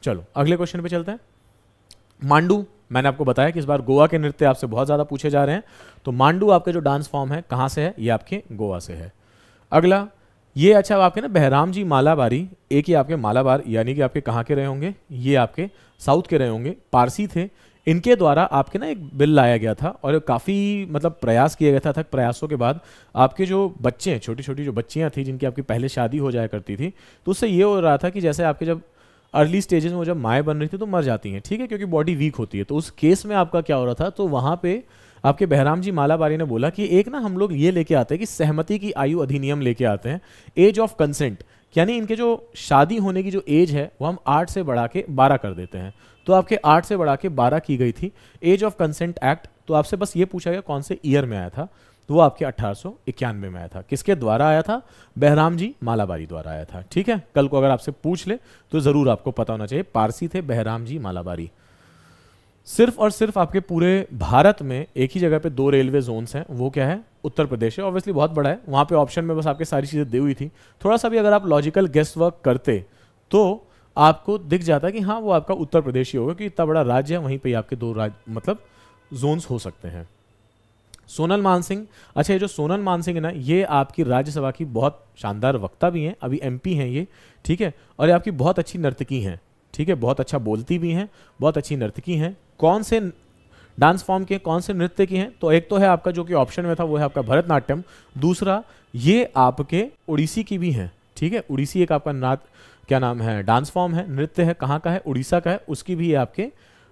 चलो अगले क्वेश्चन पे चलते हैं। मांडू, मैंने आपको बताया कि इस बार गोवा के नृत्य आपसे बहुत ज्यादा पूछे जा रहे हैं, तो मांडू आपके जो डांस फॉर्म है कहां से है, ये आपके गोवा से है। अगला ये अच्छा आपके ना बहराम जी मालाबारी, एक ही आपके मालाबार यानी कि आपके कहाँ के रहे होंगे, ये आपके साउथ के रहे होंगे, पारसी थे। इनके द्वारा आपके ना एक बिल लाया गया था और काफ़ी मतलब प्रयास किया गया था। प्रयासों के बाद आपके जो बच्चे हैं, छोटी छोटी जो बच्चियाँ थी जिनकी आपकी पहले शादी हो जाया करती थी, तो उससे ये हो रहा था कि जैसे आपके जब अर्ली स्टेजेस में वो जब माएँ बन रही थी तो मर जाती हैं, ठीक है, क्योंकि बॉडी वीक होती है। तो उस केस में आपका क्या हो रहा था, तो वहाँ पे आपके बहराम जी मालाबारी ने बोला कि एक ना हम लोग ये लेके आते हैं कि सहमति की आयु अधिनियम लेके आते हैं, एज ऑफ कंसेंट, यानी इनके जो शादी होने की जो एज है वो हम 8 से बढ़ा के 12 कर देते हैं। तो आपके 8 से बढ़ा के 12 की गई थी एज ऑफ कंसेंट एक्ट। तो आपसे बस ये पूछा गया कौन से ईयर में आया था, तो वो आपके 1891 में आया था। किसके द्वारा आया था, बहराम जी मालाबारी द्वारा आया था, ठीक है। कल को अगर आपसे पूछ ले तो जरूर आपको पता होना चाहिए, पारसी थे बहराम जी मालाबारी। सिर्फ और सिर्फ आपके पूरे भारत में एक ही जगह पे 2 रेलवे जोन्स हैं, वो क्या है, उत्तर प्रदेश है, ऑब्वियसली बहुत बड़ा है। वहाँ पे ऑप्शन में बस आपके सारी चीज़ें दी हुई थी, थोड़ा सा भी अगर आप लॉजिकल गेस वर्क करते तो आपको दिख जाता है कि हाँ वो आपका उत्तर प्रदेश ही होगा, क्योंकि इतना बड़ा राज्य है, वहीं पे आपके 2 मतलब जोन्स हो सकते हैं। सोनल मानसिंह, अच्छा ये जो सोनल मानसिंह है ना, ये आपकी राज्यसभा की बहुत शानदार वक्ता भी हैं, अभी MP हैं ये, ठीक है, और ये आपकी बहुत अच्छी नर्तकी हैं, ठीक है, बहुत अच्छा बोलती भी हैं, बहुत अच्छी नर्तकी हैं। कौन से डांस फॉर्म के, कौन से नृत्य की हैं, तो एक तो है आपका जो कि ऑप्शन में था वो है आपका भरतनाट्यम, दूसरा ये आपके उड़ीसी की भी हैं, ठीक है, उड़ीसी एक आपका क्या नाम है, डांस फॉर्म है, नृत्य है, कहाँ का है, उड़ीसा का है, उसकी भी आपके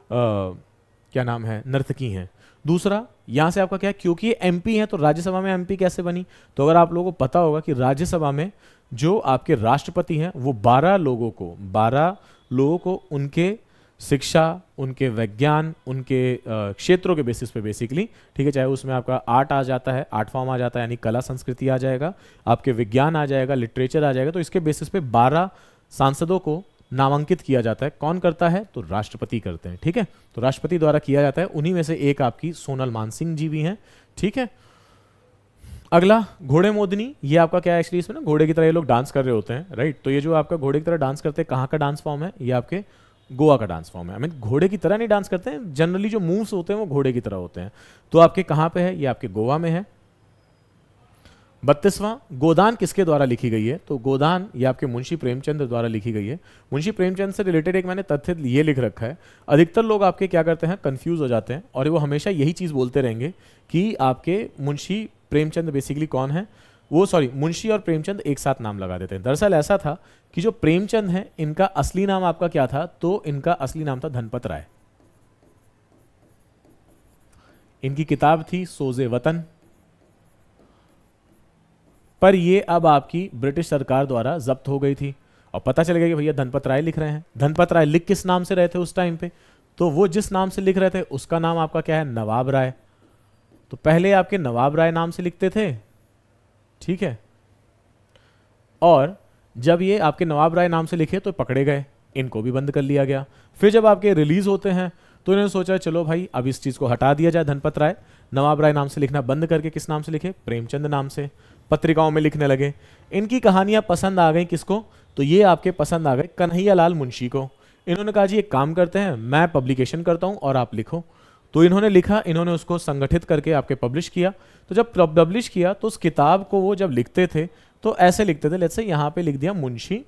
क्या नाम है, नर्तकी हैं। दूसरा यहाँ से आपका क्या है, क्योंकि ये MP है तो राज्यसभा में MP कैसे बनी, तो अगर आप लोगों को पता होगा कि राज्यसभा में जो आपके राष्ट्रपति हैं वो 12 लोगों को उनके शिक्षा, उनके विज्ञान, उनके क्षेत्रों के बेसिस पे बेसिकली, ठीक है। चाहे उसमें आपका आर्ट आ जाता है, आर्ट फॉर्म आ जाता है, यानी कला संस्कृति आ जाएगा, आपके विज्ञान आ जाएगा, लिटरेचर आ जाएगा। तो इसके बेसिस पे 12 सांसदों को नामांकित किया जाता है। कौन करता है? तो राष्ट्रपति करते हैं, ठीक है। तो राष्ट्रपति द्वारा किया जाता है। उन्हीं में से एक आपकी सोनल मानसिंह जी भी हैं, ठीक है। अगला घोड़े मोदनी, ये आपका क्या है एक्चुअली, इसमें ना घोड़े की तरह ये लोग डांस कर रहे होते हैं, राइट। तो ये जो आपका घोड़े की तरह डांस करते हैं, कहाँ का डांस फॉर्म है? ये आपके गोवा का डांस फॉर्म है। आई मीन घोड़े की तरह नहीं डांस करते हैं, जनरली जो मूव्स होते हैं वो घोड़े की तरह होते हैं। तो आपके कहाँ पे है? ये आपके गोवा में है। 32वां, गोदान किसके द्वारा लिखी गई है? तो गोदान ये आपके मुंशी प्रेमचंद द्वारा लिखी गई है। मुंशी प्रेमचंद से रिलेटेड एक मैंने तथ्य ये लिख रखा है, अधिकतर लोग आपके क्या करते हैं, कंफ्यूज हो जाते हैं और वो हमेशा यही चीज बोलते रहेंगे कि आपके मुंशी प्रेमचंद बेसिकली कौन है, वो सॉरी मुंशी और प्रेमचंद एक साथ नाम लगा देते हैं। दरअसल ऐसा था कि जो प्रेमचंद है, इनका असली नाम आपका क्या था? तो इनका असली नाम था धनपत राय। इनकी किताब थी सोजे वतन, पर ये अब आपकी ब्रिटिश सरकार द्वारा जब्त हो गई थी और पता चल गया कि भैया धनपत राय लिख रहे हैं। धनपत राय लिख किस नाम से रहे थे उस टाइम पे? तो वो जिस नाम से लिख रहे थे उसका नाम आपका क्या है? नवाब राय। तो पहले आपके नवाब राय नाम से लिखते थे, ठीक है, और जब ये आपके नवाब राय नाम से लिखे तो पकड़े गए, इनको भी बंद कर लिया गया। फिर जब आपके रिलीज होते हैं तो इन्होंने सोचा चलो भाई अब इस चीज को हटा दिया जाए, धनपत राय नवाब राय नाम से लिखना बंद करके किस नाम से लिखे? प्रेमचंद नाम से। पत्रिकाओं में लिखने लगे। इनकी कहानियां पसंद आ गई किसको? तो ये आपके पसंद आ गए कन्हैया लाल मुंशी को। इन्होंने कहा जी एक काम करते हैं, मैं पब्लिकेशन करता हूं और आप लिखो। तो इन्होंने लिखा, इन्होंने उसको संगठित करके आपके पब्लिश किया। तो जब पब्लिश किया तो उस किताब को वो जब लिखते थे तो ऐसे लिखते थे, लेट्स से यहाँ पे लिख दिया मुंशी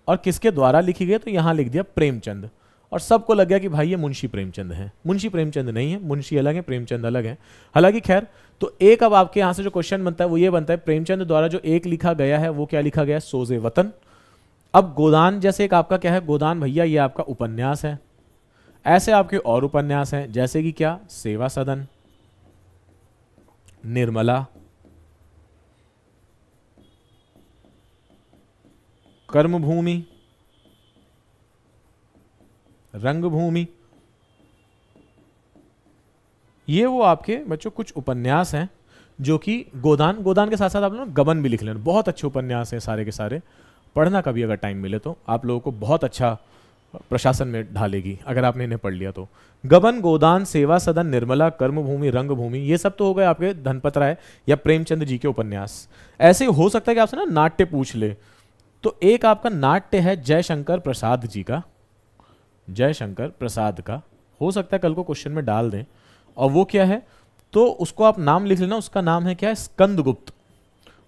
और किसके द्वारा लिखी गई, तो यहाँ लिख दिया प्रेमचंद, और सबको लग गया कि भाई ये मुंशी प्रेमचंद है। मुंशी प्रेमचंद नहीं है, मुंशी अलग है, प्रेमचंद अलग है। हालांकि खैर, तो एक अब आपके यहां से जो क्वेश्चन बनता है वो ये बनता है, प्रेमचंद द्वारा जो एक लिखा गया है वो क्या लिखा गया है? सोजे वतन। अब गोदान जैसे एक आपका क्या है? गोदान भैया ये आपका उपन्यास है। ऐसे आपके और उपन्यास हैं जैसे कि क्या? सेवा सदन, निर्मला, कर्मभूमि, रंगभूमि। ये वो आपके बच्चों कुछ उपन्यास हैं जो कि गोदान के साथ साथ आप लोग गबन भी लिख लेना। बहुत अच्छे उपन्यास हैं सारे के सारे, पढ़ना कभी अगर टाइम मिले तो, आप लोगों को बहुत अच्छा प्रशासन में ढालेगी अगर आपने इन्हें पढ़ लिया तो। गबन, गोदान, सेवा सदन, निर्मला, कर्मभूमि, रंगभूमि, ये सब तो हो गए आपके धनपत राय या प्रेमचंद जी के उपन्यास। ऐसे हो सकता है कि आपसे ना नाट्य पूछ ले, तो एक आपका नाट्य है जयशंकर प्रसाद जी का, जयशंकर प्रसाद का, हो सकता है कल को क्वेश्चन में डाल दें। और वो क्या है? तो उसको आप नाम लिख लेना, उसका नाम है क्या है? स्कंदगुप्त।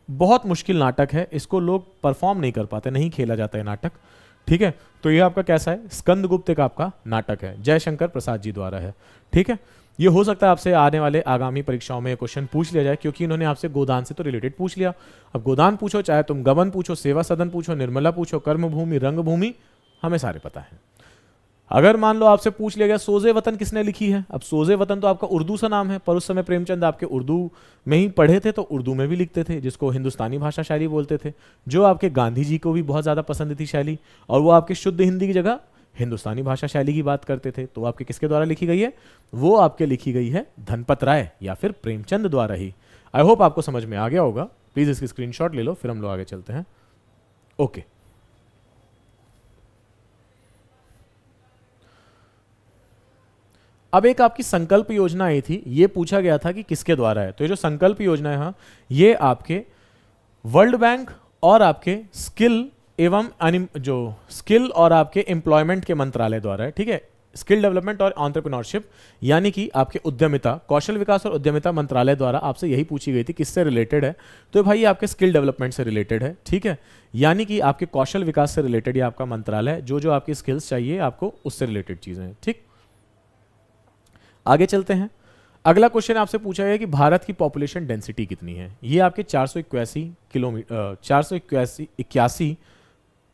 बहुत मुश्किल नाटक है, इसको लोग परफॉर्म नहीं कर पाते, नहीं खेला जाता है नाटक, ठीक है। तो ये आपका कैसा है? स्कंदगुप्त एक आपका नाटक है, जयशंकर प्रसाद जी द्वारा है, ठीक है। ये हो सकता है आपसे आने वाले आगामी परीक्षाओं में क्वेश्चन पूछ लिया जाए, क्योंकि इन्होंने आपसे गोदान से तो रिलेटेड पूछ लिया। अब गोदान पूछो, चाहे तुम गबन पूछो, सेवा सदन पूछो, निर्मला पूछो, कर्मभूमि, रंगभूमि, हमें सारे पता है। अगर मान लो आपसे पूछ लिया गया सोजे वतन किसने लिखी है? अब सोजे वतन तो आपका उर्दू सा नाम है, पर उस समय प्रेमचंद आपके उर्दू में ही पढ़े थे तो उर्दू में भी लिखते थे, जिसको हिंदुस्तानी भाषा शैली बोलते थे, जो आपके गांधी जी को भी बहुत ज़्यादा पसंद थी शैली, और वो आपके शुद्ध हिंदी की जगह हिंदुस्तानी भाषा शैली की बात करते थे। तो आपके किसके द्वारा लिखी गई है? वो आपके लिखी गई है धनपत राय या फिर प्रेमचंद द्वारा ही। आई होप आपको समझ में आ गया होगा। प्लीज़ इसकी स्क्रीनशॉट ले लो, फिर हम लोग आगे चलते हैं। ओके, अब एक आपकी संकल्प योजना आई थी, ये पूछा गया था कि किसके द्वारा है। तो ये जो संकल्प योजना है, हाँ, ये आपके वर्ल्ड बैंक और आपके स्किल एवं जो स्किल और आपके एम्प्लॉयमेंट के मंत्रालय द्वारा है, ठीक है। स्किल डेवलपमेंट और एंटरप्रेन्योरशिप यानी कि आपके उद्यमिता, कौशल विकास और उद्यमिता मंत्रालय द्वारा आपसे यही पूछी गई थी किससे रिलेटेड है। तो भाई आपके स्किल डेवलपमेंट से रिलेटेड है, ठीक है, यानी कि आपके कौशल विकास से रिलेटेड ये आपका मंत्रालय, जो जो आपकी स्किल्स चाहिए आपको उससे रिलेटेड चीजें हैं, ठीक। आगे चलते हैं। अगला क्वेश्चन आपसे पूछा गया कि भारत की पॉपुलेशन डेंसिटी कितनी है। ये आपके 481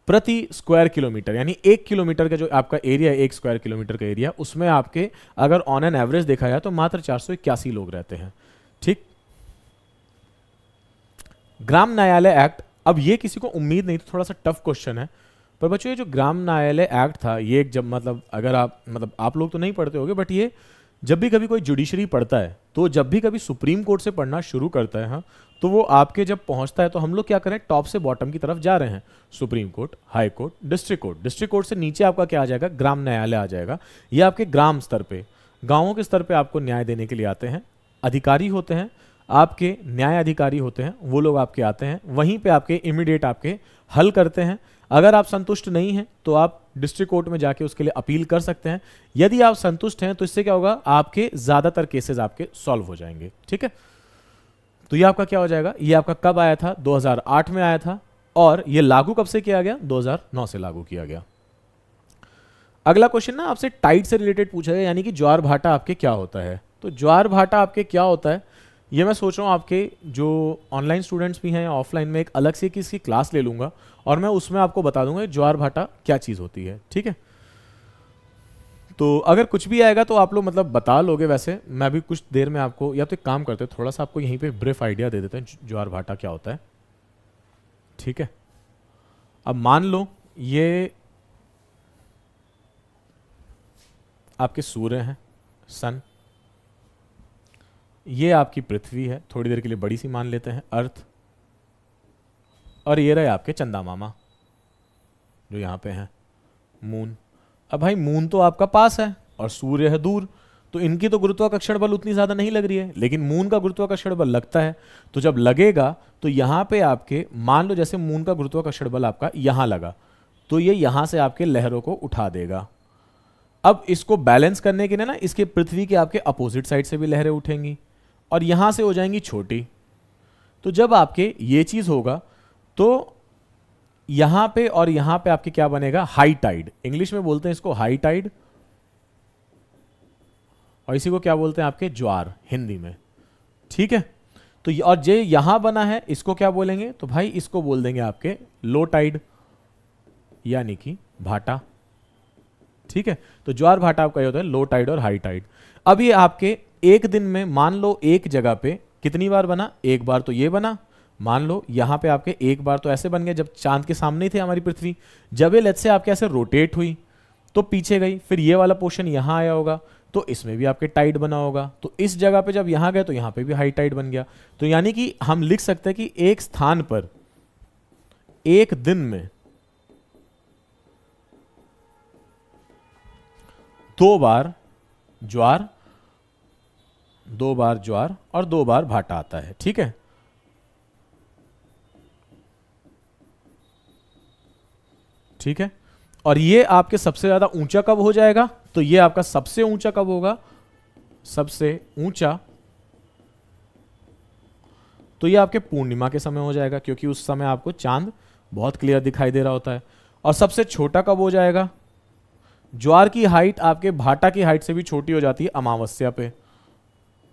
प्रति स्क्वायर किलोमीटर, यानी 1 किलोमीटर का जो आपका एरिया है, 1 स्क्वायर किलोमीटर का एरिया, उसमें आपके अगर ऑन एन एवरेज देखा जाए तो मात्र 481 लोग रहते हैं, ठीक। ग्राम न्यायालय एक्ट, अब ये किसी को उम्मीद नहीं थी, थोड़ा सा टफ क्वेश्चन है, पर बच्चों ये जो ग्राम न्यायालय एक्ट था, ये एक जब मतलब अगर आप लोग तो नहीं पढ़ते होगे, बट ये जब भी कभी कोई जुडिशरी पढ़ता है तो जब भी कभी सुप्रीम कोर्ट से पढ़ना शुरू करता है, हाँ, तो वो आपके जब पहुंचता है तो हम लोग क्या करें, टॉप से बॉटम की तरफ जा रहे हैं। Supreme court, high court, district court, district court से नीचे आपका क्या आ जाएगा, ग्राम न्यायालय आ जाएगा। ये आपके ग्राम स्तर पे, गांवों के स्तर पे आपको न्याय देने के लिए आते हैं। अधिकारी होते हैं आपके, न्याय अधिकारी होते हैं, वो लोग आपके आते हैं, वहीं पे आपके इमीडिएट आपके हल करते हैं। अगर आप संतुष्ट नहीं हैं तो आप डिस्ट्रिक्ट कोर्ट में जाके उसके लिए अपील कर सकते हैं। यदि आप संतुष्ट हैं तो इससे क्या होगा, आपके ज्यादातर केसेस आपके सॉल्व हो जाएंगे। ठीक है, तो ये आपका क्या हो जाएगा, ये आपका कब आया था, 2008 में आया था, और ये लागू कब से किया गया, 2009 से लागू किया गया। अगला क्वेश्चन ना आपसे टाइड से रिलेटेड पूछा गया, यानी कि ज्वार भाटा आपके क्या होता है। तो ज्वार भाटा आपके क्या होता है, ये मैं सोच रहा हूँ आपके जो ऑनलाइन स्टूडेंट्स भी हैं या ऑफलाइन में एक अलग से किसी क्लास ले लूंगा और मैं उसमें आपको बता दूंगा ज्वार भाटा क्या चीज़ होती है। ठीक है, तो अगर कुछ भी आएगा तो आप लोग मतलब बता लोगे। वैसे मैं भी कुछ देर में आपको, या तो एक काम करते हैं, थोड़ा सा आपको यहीं पे ब्रीफ आइडिया दे देते हैं ज्वार भाटा क्या होता है। ठीक है, अब मान लो ये आपके सूर्य हैं, सन, ये आपकी पृथ्वी है, थोड़ी देर के लिए बड़ी सी मान लेते हैं, अर्थ, और ये रहे आपके चंदा मामा जो यहां पे हैं, मून। अब भाई मून तो आपका पास है और सूर्य है दूर, तो इनकी तो गुरुत्वाकर्षण बल उतनी ज्यादा नहीं लग रही है, लेकिन मून का गुरुत्वाकर्षण बल लगता है। तो जब लगेगा तो यहां पे आपके, मान लो जैसे मून का गुरुत्वाकर्षण बल आपका यहां लगा, तो ये यहां से आपके लहरों को उठा देगा। अब इसको बैलेंस करने के लिए ना, इसके पृथ्वी के आपके अपोजिट साइड से भी लहरें उठेंगी और यहां से हो जाएंगी छोटी। तो जब आपके ये चीज होगा तो यहां पे और यहां पे आपके क्या बनेगा, हाई टाइड। इंग्लिश में बोलते हैं इसको हाई टाइड, और इसी को क्या बोलते हैं आपके, ज्वार, हिंदी में। ठीक है, तो और जो यहां बना है इसको क्या बोलेंगे, तो भाई इसको बोल देंगे आपके लो टाइड, यानी कि भाटा। ठीक है, तो ज्वार भाटा आपका ये होता है लो टाइड और हाई टाइड। अब ये आपके एक दिन में मान लो एक जगह पे कितनी बार बना, एक बार तो ये बना, मान लो यहां पे आपके एक बार तो ऐसे बन गया जब चांद के सामने ही थे हमारी पृथ्वी। जब ये लेट्स से आपके ऐसे रोटेट हुई तो पीछे गई, फिर ये वाला पोर्शन यहां आया होगा, तो इसमें भी आपके टाइड बना होगा। तो इस जगह पे जब यहां गए तो यहां पे भी हाई टाइड बन गया। तो यानी कि हम लिख सकते हैं कि एक स्थान पर एक दिन में 2 बार ज्वार, 2 बार ज्वार और 2 बार भाटा आता है। ठीक है, ठीक है, और ये आपके सबसे ज्यादा ऊंचा कब हो जाएगा, तो ये आपका सबसे ऊंचा कब होगा, सबसे ऊंचा तो ये आपके पूर्णिमा के समय हो जाएगा, क्योंकि उस समय आपको चांद बहुत क्लियर दिखाई दे रहा होता है। और सबसे छोटा कब हो जाएगा, ज्वार की हाइट आपके भाटा की हाइट से भी छोटी हो जाती है अमावस्या पे।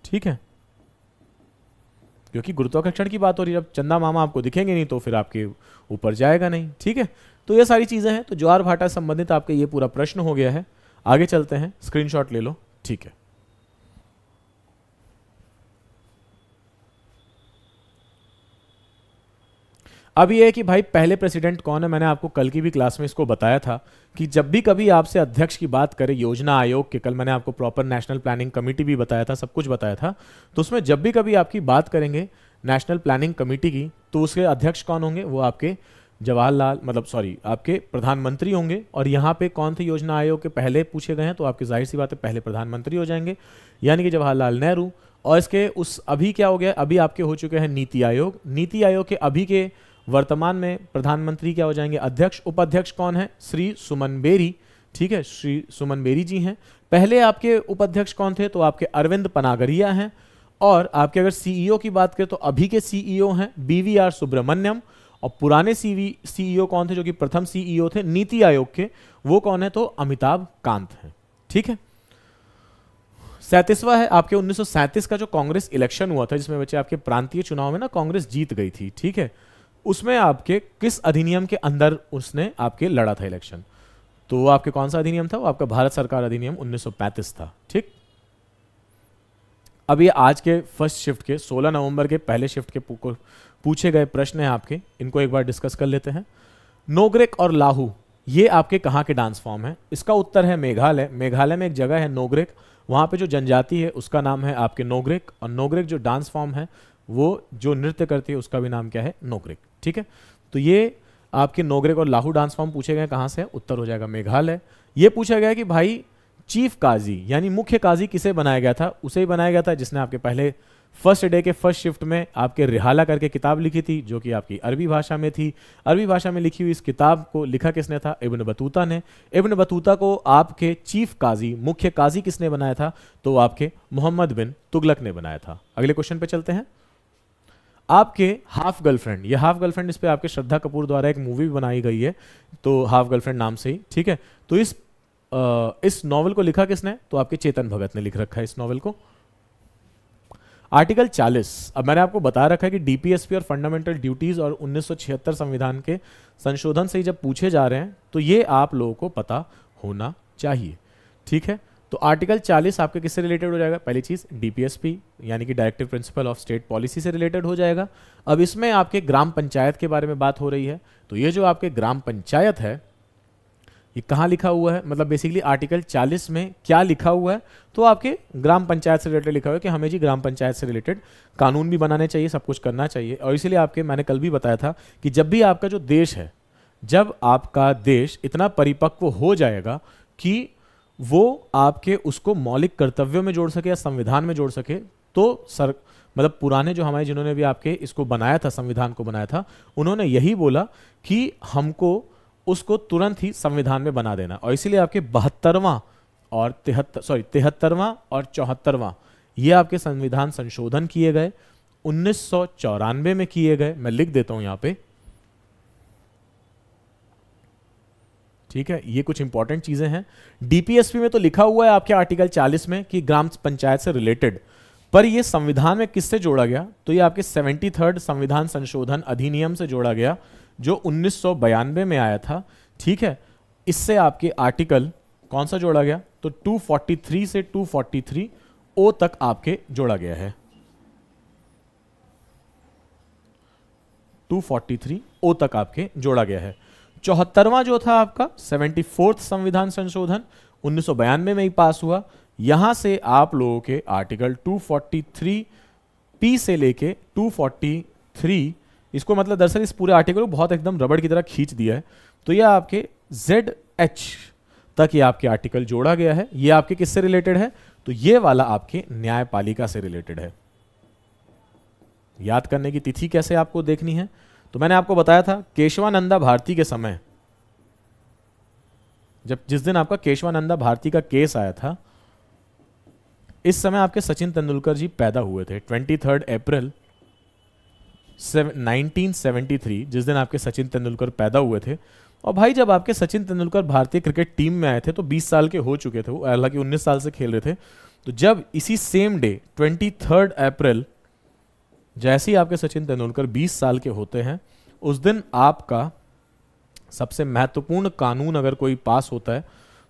ठीक है, क्योंकि गुरुत्वाकर्षण की बात हो रही है, जब चंदा मामा आपको दिखेंगे नहीं तो फिर आपके ऊपर जाएगा नहीं। ठीक है, तो ये सारी चीजें हैं। तो ज्वार भाटा से संबंधित आपका ये पूरा प्रश्न हो गया है। आगे चलते हैं, स्क्रीनशॉट ले लो। ठीक है, अब ये है कि भाई पहले प्रेसिडेंट कौन है। मैंने आपको कल की भी क्लास में इसको बताया था कि जब भी कभी आपसे अध्यक्ष की बात करें योजना आयोग के, कल मैंने आपको प्रॉपर नेशनल प्लानिंग कमेटी भी बताया था, सब कुछ बताया था, तो उसमें जब भी कभी आपकी बात करेंगे नेशनल प्लानिंग कमेटी की, तो उसके अध्यक्ष कौन होंगे, वो आपके जवाहरलाल आपके प्रधानमंत्री होंगे। और यहाँ पे कौन थे योजना आयोग के पहले पूछे गए हैं, तो आपकी जाहिर सी बात है पहले प्रधानमंत्री हो जाएंगे, यानी कि जवाहरलाल नेहरू। और इसके उस अभी क्या हो गया, अभी आपके हो चुके हैं नीति आयोग। नीति आयोग के अभी के वर्तमान में प्रधानमंत्री क्या हो जाएंगे, अध्यक्ष। उपाध्यक्ष कौन है, श्री सुमन बेरी। ठीक है, श्री सुमन बेरी जी हैं। पहले आपके उपाध्यक्ष कौन थे, तो आपके अरविंद पनागरिया हैं। और आपके अगर सीईओ की बात करें तो अभी के सीईओ हैं BVR सुब्रमण्यम। और पुराने सीईओ कौन थे, जो कि प्रथम सीईओ थे नीति आयोग के, वो कौन है, तो अमिताभ कांत हैं। ठीक है, 37वां है आपके 1937 का जो कांग्रेस इलेक्शन हुआ था, जिसमें बच्चे आपके प्रांतीय चुनाव में ना कांग्रेस जीत गई थी। ठीक है, उसमें आपके किस अधिनियम के अंदर उसने आपके लड़ा था इलेक्शन, तो वो आपके कौन सा अधिनियम था, वो आपका भारत सरकार अधिनियम 1935 था। ठीक, अब ये आज के फर्स्ट शिफ्ट के 16 नवंबर के पहले शिफ्ट के पूछे गए प्रश्न हैं आपके, इनको एक बार डिस्कस कर लेते हैं। नोगरेक और लाहू ये आपके कहाँ के डांस फॉर्म है? इसका उत्तर है मेघालय। मेघालय में एक जगह है नोगरेक, वहाँ पे जो जनजाति है उसका नाम है आपके नोगरेक, और नोगरेक जो डांस फॉर्म है वो जो नृत्य करती है उसका भी नाम क्या है? नोगरेक। ठीक है, तो ये आपके नोगरेक और लाहू डांस फॉर्म पूछे गए कहाँ से? उत्तर हो जाएगा मेघालय। ये पूछा गया कि भाई चीफ काजी यानी मुख्य काजी किसे बनाया गया था? उसे ही बनाया गया था जिसने आपके पहले फर्स्ट डे के फर्स्ट शिफ्ट में आपके रिहाला करके किताब लिखी थी, जो कि आपकी अरबी भाषा में थी। अरबी भाषा में लिखी हुई इस किताब को लिखा किसने था? इब्न बतूता ने। इब्न बतूता को आपके चीफ काजी, मुख्य काजी किसने बनाया था? तो आपके मोहम्मद बिन तुगलक ने बनाया था। अगले क्वेश्चन पे चलते हैं। आपके हाफ गर्लफ्रेंड, ये हाफ गर्लफ्रेंड इस पे आपके श्रद्धा कपूर द्वारा एक मूवी भी बनाई गई है, तो हाफ गर्लफ्रेंड नाम से ही। ठीक है, तो इस नॉवल को लिखा किसने? तो आपके चेतन भगत ने लिख रखा है इस नॉवल को। आर्टिकल 40, अब मैंने आपको बता रखा है कि डीपीएसपी और फंडामेंटल ड्यूटीज और 1976 संविधान के संशोधन से ही जब पूछे जा रहे हैं तो ये आप लोगों को पता होना चाहिए। ठीक है, तो आर्टिकल 40 आपके किससे रिलेटेड हो जाएगा? पहली चीज डीपीएसपी यानी कि directive principle of state policy से रिलेटेड हो जाएगा। अब इसमें आपके ग्राम पंचायत के बारे में बात हो रही है, तो ये जो आपके ग्राम पंचायत है ये कहाँ लिखा हुआ है? मतलब बेसिकली आर्टिकल 40 में क्या लिखा हुआ है? तो आपके ग्राम पंचायत से रिलेटेड लिखा हुआ है कि हमें जी ग्राम पंचायत से रिलेटेड कानून भी बनाने चाहिए, सब कुछ करना चाहिए। और इसीलिए आपके मैंने कल भी बताया था कि जब भी आपका जो देश है, जब आपका देश इतना परिपक्व हो जाएगा कि वो आपके उसको मौलिक कर्तव्यों में जोड़ सके या संविधान में जोड़ सके, तो मतलब पुराने जो हमारे जिन्होंने भी आपके इसको बनाया था, संविधान को बनाया था, उन्होंने यही बोला कि हमको उसको तुरंत ही संविधान में बना देना। और इसीलिए आपके 72वां और 73वां और 74वां ये आपके संविधान संशोधन किए गए, 1994 में किए गए। मैं लिख देता हूं यहां पे, ठीक है, ये कुछ इंपॉर्टेंट चीजें हैं। डीपीएसपी में तो लिखा हुआ है आपके आर्टिकल 40 में कि ग्राम पंचायत से रिलेटेड, पर ये संविधान में किससे जोड़ा गया? तो ये आपके 73rd संविधान संशोधन अधिनियम से जोड़ा गया, जो 1992 में आया था। ठीक है, इससे आपके आर्टिकल कौन सा जोड़ा गया? तो 243 से 243 ओ तक आपके जोड़ा गया है। 243 ओ तक आपके जोड़ा गया है। 74वां जो था आपका 74th संविधान संशोधन 1992 में ही पास हुआ। यहां से आप लोगों के आर्टिकल 243 पी से लेके 243, इसको मतलब दरअसल इस पूरे आर्टिकल को बहुत एकदम रबड़ की तरह खींच दिया है, तो यह आपके ZH तक ये आपके आर्टिकल जोड़ा गया है। ये आपके किससे रिलेटेड है? तो ये वाला आपके न्यायपालिका से रिलेटेड है। याद करने की तिथि कैसे आपको देखनी है? तो मैंने आपको बताया था केशवानंदा भारती के समय, जिस दिन आपका केशवानंदा भारती का केस आया था, इस समय आपके सचिन तेंदुलकर जी पैदा हुए थे। 23 अप्रैल 1973 जिस दिन आपके सचिन तेंदुलकर पैदा हुए थे। और भाई जब आपके सचिन तेंदुलकर भारतीय क्रिकेट टीम में आए थे तो 20 साल के हो चुके थे, वो हालांकि 19 साल से खेल रहे थे। तो जब इसी सेम डे 23 अप्रैल जैसे ही आपके सचिन तेंदुलकर 20 साल के होते हैं, उस दिन आपका सबसे महत्वपूर्ण कानून अगर कोई पास होता है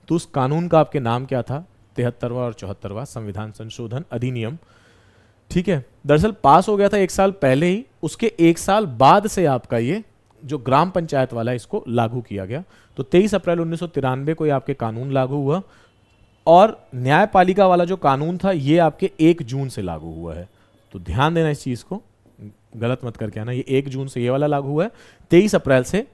तो उस कानून का आपके नाम क्या था? 73वां और 74वां संविधान संशोधन अधिनियम। ठीक है, दरअसल पास हो गया था एक साल पहले ही, उसके एक साल बाद से आपका ये जो ग्राम पंचायत वाला इसको लागू किया गया। तो 23 अप्रैल 1993 को ये आपके कानून लागू हुआ, और न्यायपालिका वाला जो कानून था ये आपके 1 जून से लागू हुआ है। तो ध्यान देना इस चीज को, गलत मत करके आना। ये 1 जून से ये वाला लागू हुआ है, 23 अप्रैल से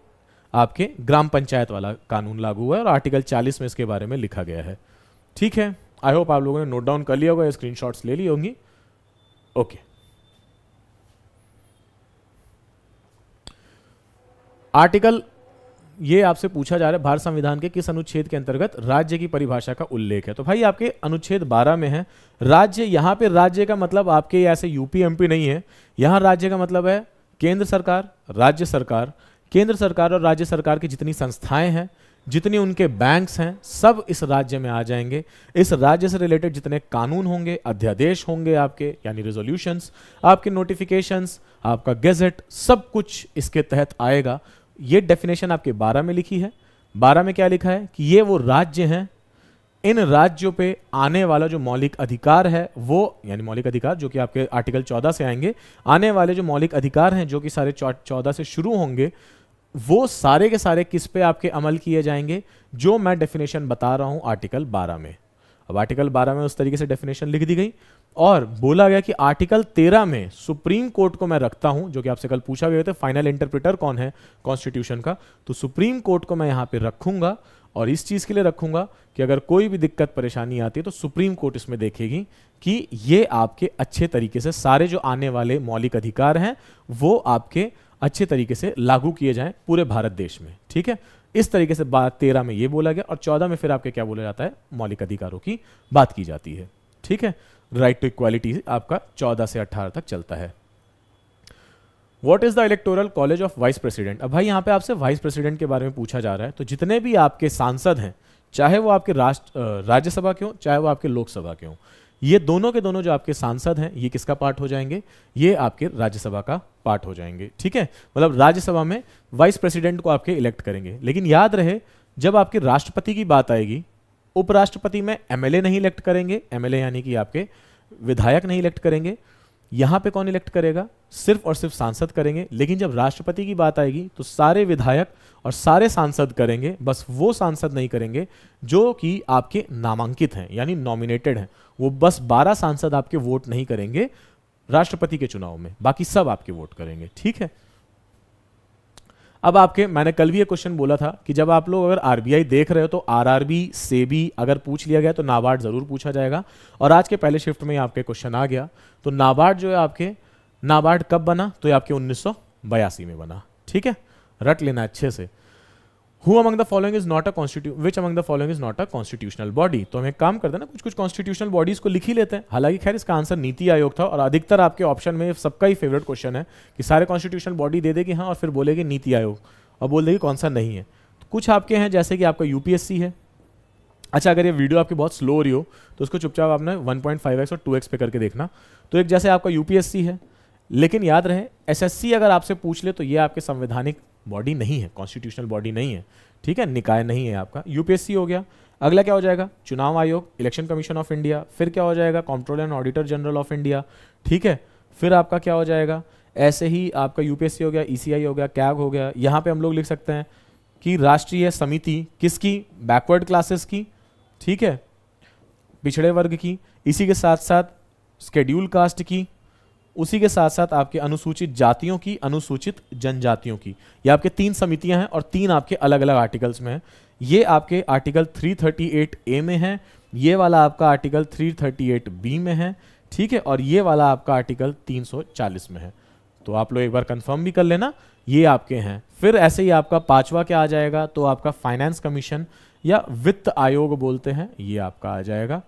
आपके ग्राम पंचायत वाला कानून लागू हुआ है, और आर्टिकल 40 में इसके बारे में लिखा गया है। ठीक है, आई होप आप लोगों ने नोट डाउन कर लिया होगा, स्क्रीनशॉट्स ले ली होंगी। ओके, आर्टिकल ये आपसे पूछा जा रहा है भारत संविधान के किस अनुच्छेद के अंतर्गत राज्य की परिभाषा का उल्लेख है? तो भाई आपके अनुच्छेद 12 में है राज्य। यहां पे राज्य का मतलब आपके ऐसे यूपी एमपी नहीं है, यहां राज्य का मतलब है केंद्र सरकार, राज्य सरकार। केंद्र सरकार और राज्य सरकार की जितनी संस्थाएं हैं, जितनी उनके बैंक्स हैं, सब इस राज्य में आ जाएंगे। इस राज्य से रिलेटेड जितने कानून होंगे, अध्यादेश होंगे आपके, यानी रेजोल्यूशंस, आपके नोटिफिकेशंस, आपका गेजेट, सब कुछ इसके तहत आएगा। ये डेफिनेशन आपके 12 में लिखी है। 12 में क्या लिखा है कि ये वो राज्य हैं, इन राज्यों पे आने वाला जो मौलिक अधिकार है वो, यानी मौलिक अधिकार जो कि आपके आर्टिकल 14 से आएंगे, आने वाले जो मौलिक अधिकार हैं जो कि सारे 14 से शुरू होंगे, वो सारे के सारे किस पे आपके अमल किए जाएंगे, जो मैं डेफिनेशन बता रहा हूं आर्टिकल 12 में। अब आर्टिकल 12 में उस तरीके से डेफिनेशन लिख दी गई और बोला गया कि आर्टिकल 13 में सुप्रीम कोर्ट को मैं रखता हूं, जो कि आपसे कल पूछा गया था फाइनल इंटरप्रेटर कौन है कॉन्स्टिट्यूशन का, तो सुप्रीम कोर्ट को मैं यहां पे रखूंगा और इस चीज के लिए रखूंगा कि अगर कोई भी दिक्कत परेशानी आती है तो सुप्रीम कोर्ट इसमें देखेगी कि ये आपके अच्छे तरीके से सारे जो आने वाले मौलिक अधिकार हैं वो आपके अच्छे तरीके से लागू किए जाएं पूरे भारत देश में। ठीक है, इस तरीके से बात 13 में ये बोला गया और 14 में फिर आपके क्या बोला जाता है, मौलिक अधिकारों की बात की जाती है। ठीक है, राइट टू इक्वालिटी आपका 14 से 18 तक चलता है। What is the electoral college of vice president. अब भाई यहां पे आपसे वाइस प्रेसिडेंट के बारे में पूछा जा रहा है, तो जितने भी आपके सांसद हैं, चाहे वो आपके राज्यसभा के हों चाहे वो आपके लोकसभा के हों, ये दोनों के दोनों जो आपके सांसद हैं ये किसका पार्ट हो जाएंगे, ये आपके राज्यसभा का पार्ट हो जाएंगे। ठीक है, मतलब राज्यसभा में वाइस प्रेसिडेंट को आपके इलेक्ट करेंगे। लेकिन याद रहे जब आपके राष्ट्रपति की बात आएगी, उपराष्ट्रपति में एमएलए नहीं इलेक्ट करेंगे, एमएलए यानी कि आपके विधायक नहीं इलेक्ट करेंगे। यहां पे कौन इलेक्ट करेगा, सिर्फ और सिर्फ सांसद करेंगे। लेकिन जब राष्ट्रपति की बात आएगी तो सारे विधायक और सारे सांसद करेंगे, बस वो सांसद नहीं करेंगे जो कि आपके नामांकित हैं यानी नॉमिनेटेड हैं। वो बस 12 सांसद आपके वोट नहीं करेंगे राष्ट्रपति के चुनाव में, बाकी सब आपके वोट करेंगे। ठीक है, अब आपके, मैंने कल भी ये क्वेश्चन बोला था कि जब आप लोग अगर आरबीआई देख रहे हो तो आरआरबी से भी अगर पूछ लिया गया तो नाबार्ड जरूर पूछा जाएगा। और आज के पहले शिफ्ट में आपके क्वेश्चन आ गया। तो नाबार्ड जो है आपके, नाबार्ड कब बना, तो ये आपके 1982 में बना। ठीक है, रट लेना अच्छे से। Who among the following is not a which among the following is not a constitutional body। तो हम एक काम करते हैं ना, कुछ कुछ कॉन्स्टिट्यूशनल बॉडीज को लिख ही लेते हैं। हालांकि खैर इसका आंसर नीति आयोग था और अधिकतर आपके ऑप्शन में सबका ही फेवरेट क्वेश्चन है कि सारे कॉन्स्टिट्यूशनल बॉडी दे देगी हाँ और फिर बोलेगी नीति आयोग और बोल देगी कौन सा नहीं है। तो कुछ आपके हैं जैसे कि आपका यूपीएससी है। अच्छा, अगर ये वीडियो आपकी बहुत स्लो हो रही हो तो उसको चुपचाप आपने 1.5x और 2x पे करके देखना। तो एक जैसे आपका यूपीएससी है, लेकिन याद रहे एसएससी अगर आपसे पूछ ले तो ये आपके संवैधानिक बॉडी नहीं है, कॉन्स्टिट्यूशनल बॉडी नहीं है। ठीक है, निकाय नहीं है आपका। यूपीएससी हो गया। अगला क्या हो जाएगा, चुनाव आयोग, इलेक्शन कमीशन ऑफ इंडिया। फिर क्या हो जाएगा, controller and auditor general of India. ठीक है, फिर आपका क्या हो जाएगा, ऐसे ही आपका यूपीएससी हो गया, ईसीआई हो गया, कैग हो गया। यहाँ पे हम लोग लिख सकते हैं कि राष्ट्रीय समिति किसकी, बैकवर्ड क्लासेस की। ठीक है, पिछड़े वर्ग की। इसी के साथ साथ शेड्यूल कास्ट की। उसी के साथ साथ आपके अनुसूचित जातियों की, अनुसूचित जनजातियों की। ये आपके 3 समितियां हैं और 3 आपके अलग अलग आर्टिकल्स में हैं। ये आपके आर्टिकल 338A में है, ये वाला आपका आर्टिकल 338B में है। ठीक है, और ये वाला आपका आर्टिकल 340 में है। तो आप लोग एक बार कंफर्म भी कर लेना, ये आपके हैं। फिर ऐसे ही आपका 5वां क्या आ जाएगा, तो आपका फाइनेंस कमीशन या वित्त आयोग बोलते हैं, ये आपका आ जाएगा।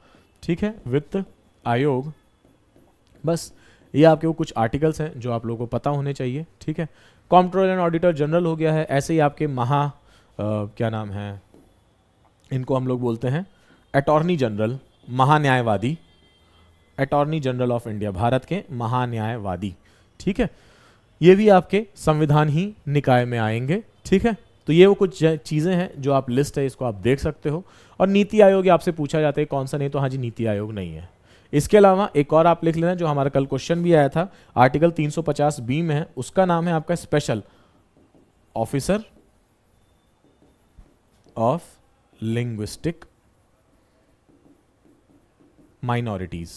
ठीक है, वित्त आयोग। बस ये आपके वो कुछ आर्टिकल्स हैं जो आप लोगों को पता होने चाहिए। ठीक है, कंट्रोलर एंड ऑडिटर जनरल हो गया है। ऐसे ही आपके क्या नाम है, इनको हम लोग बोलते हैं अटॉर्नी जनरल, महान्यायवादी। Attorney general of India, Bharat के महान्यायवादी। ठीक है, ये भी आपके संविधान ही निकाय में आएंगे। ठीक है, तो ये वो कुछ चीज़ें हैं जो आप लिस्ट है, इसको आप देख सकते हो। और नीति आयोग आपसे पूछा जाता है कौन सा नहीं, तो हाँ जी नीति आयोग नहीं है। इसके अलावा एक और आप लिख लेना जो हमारा कल क्वेश्चन भी आया था, आर्टिकल 350B में है, उसका नाम है आपका special officer of linguistic minorities.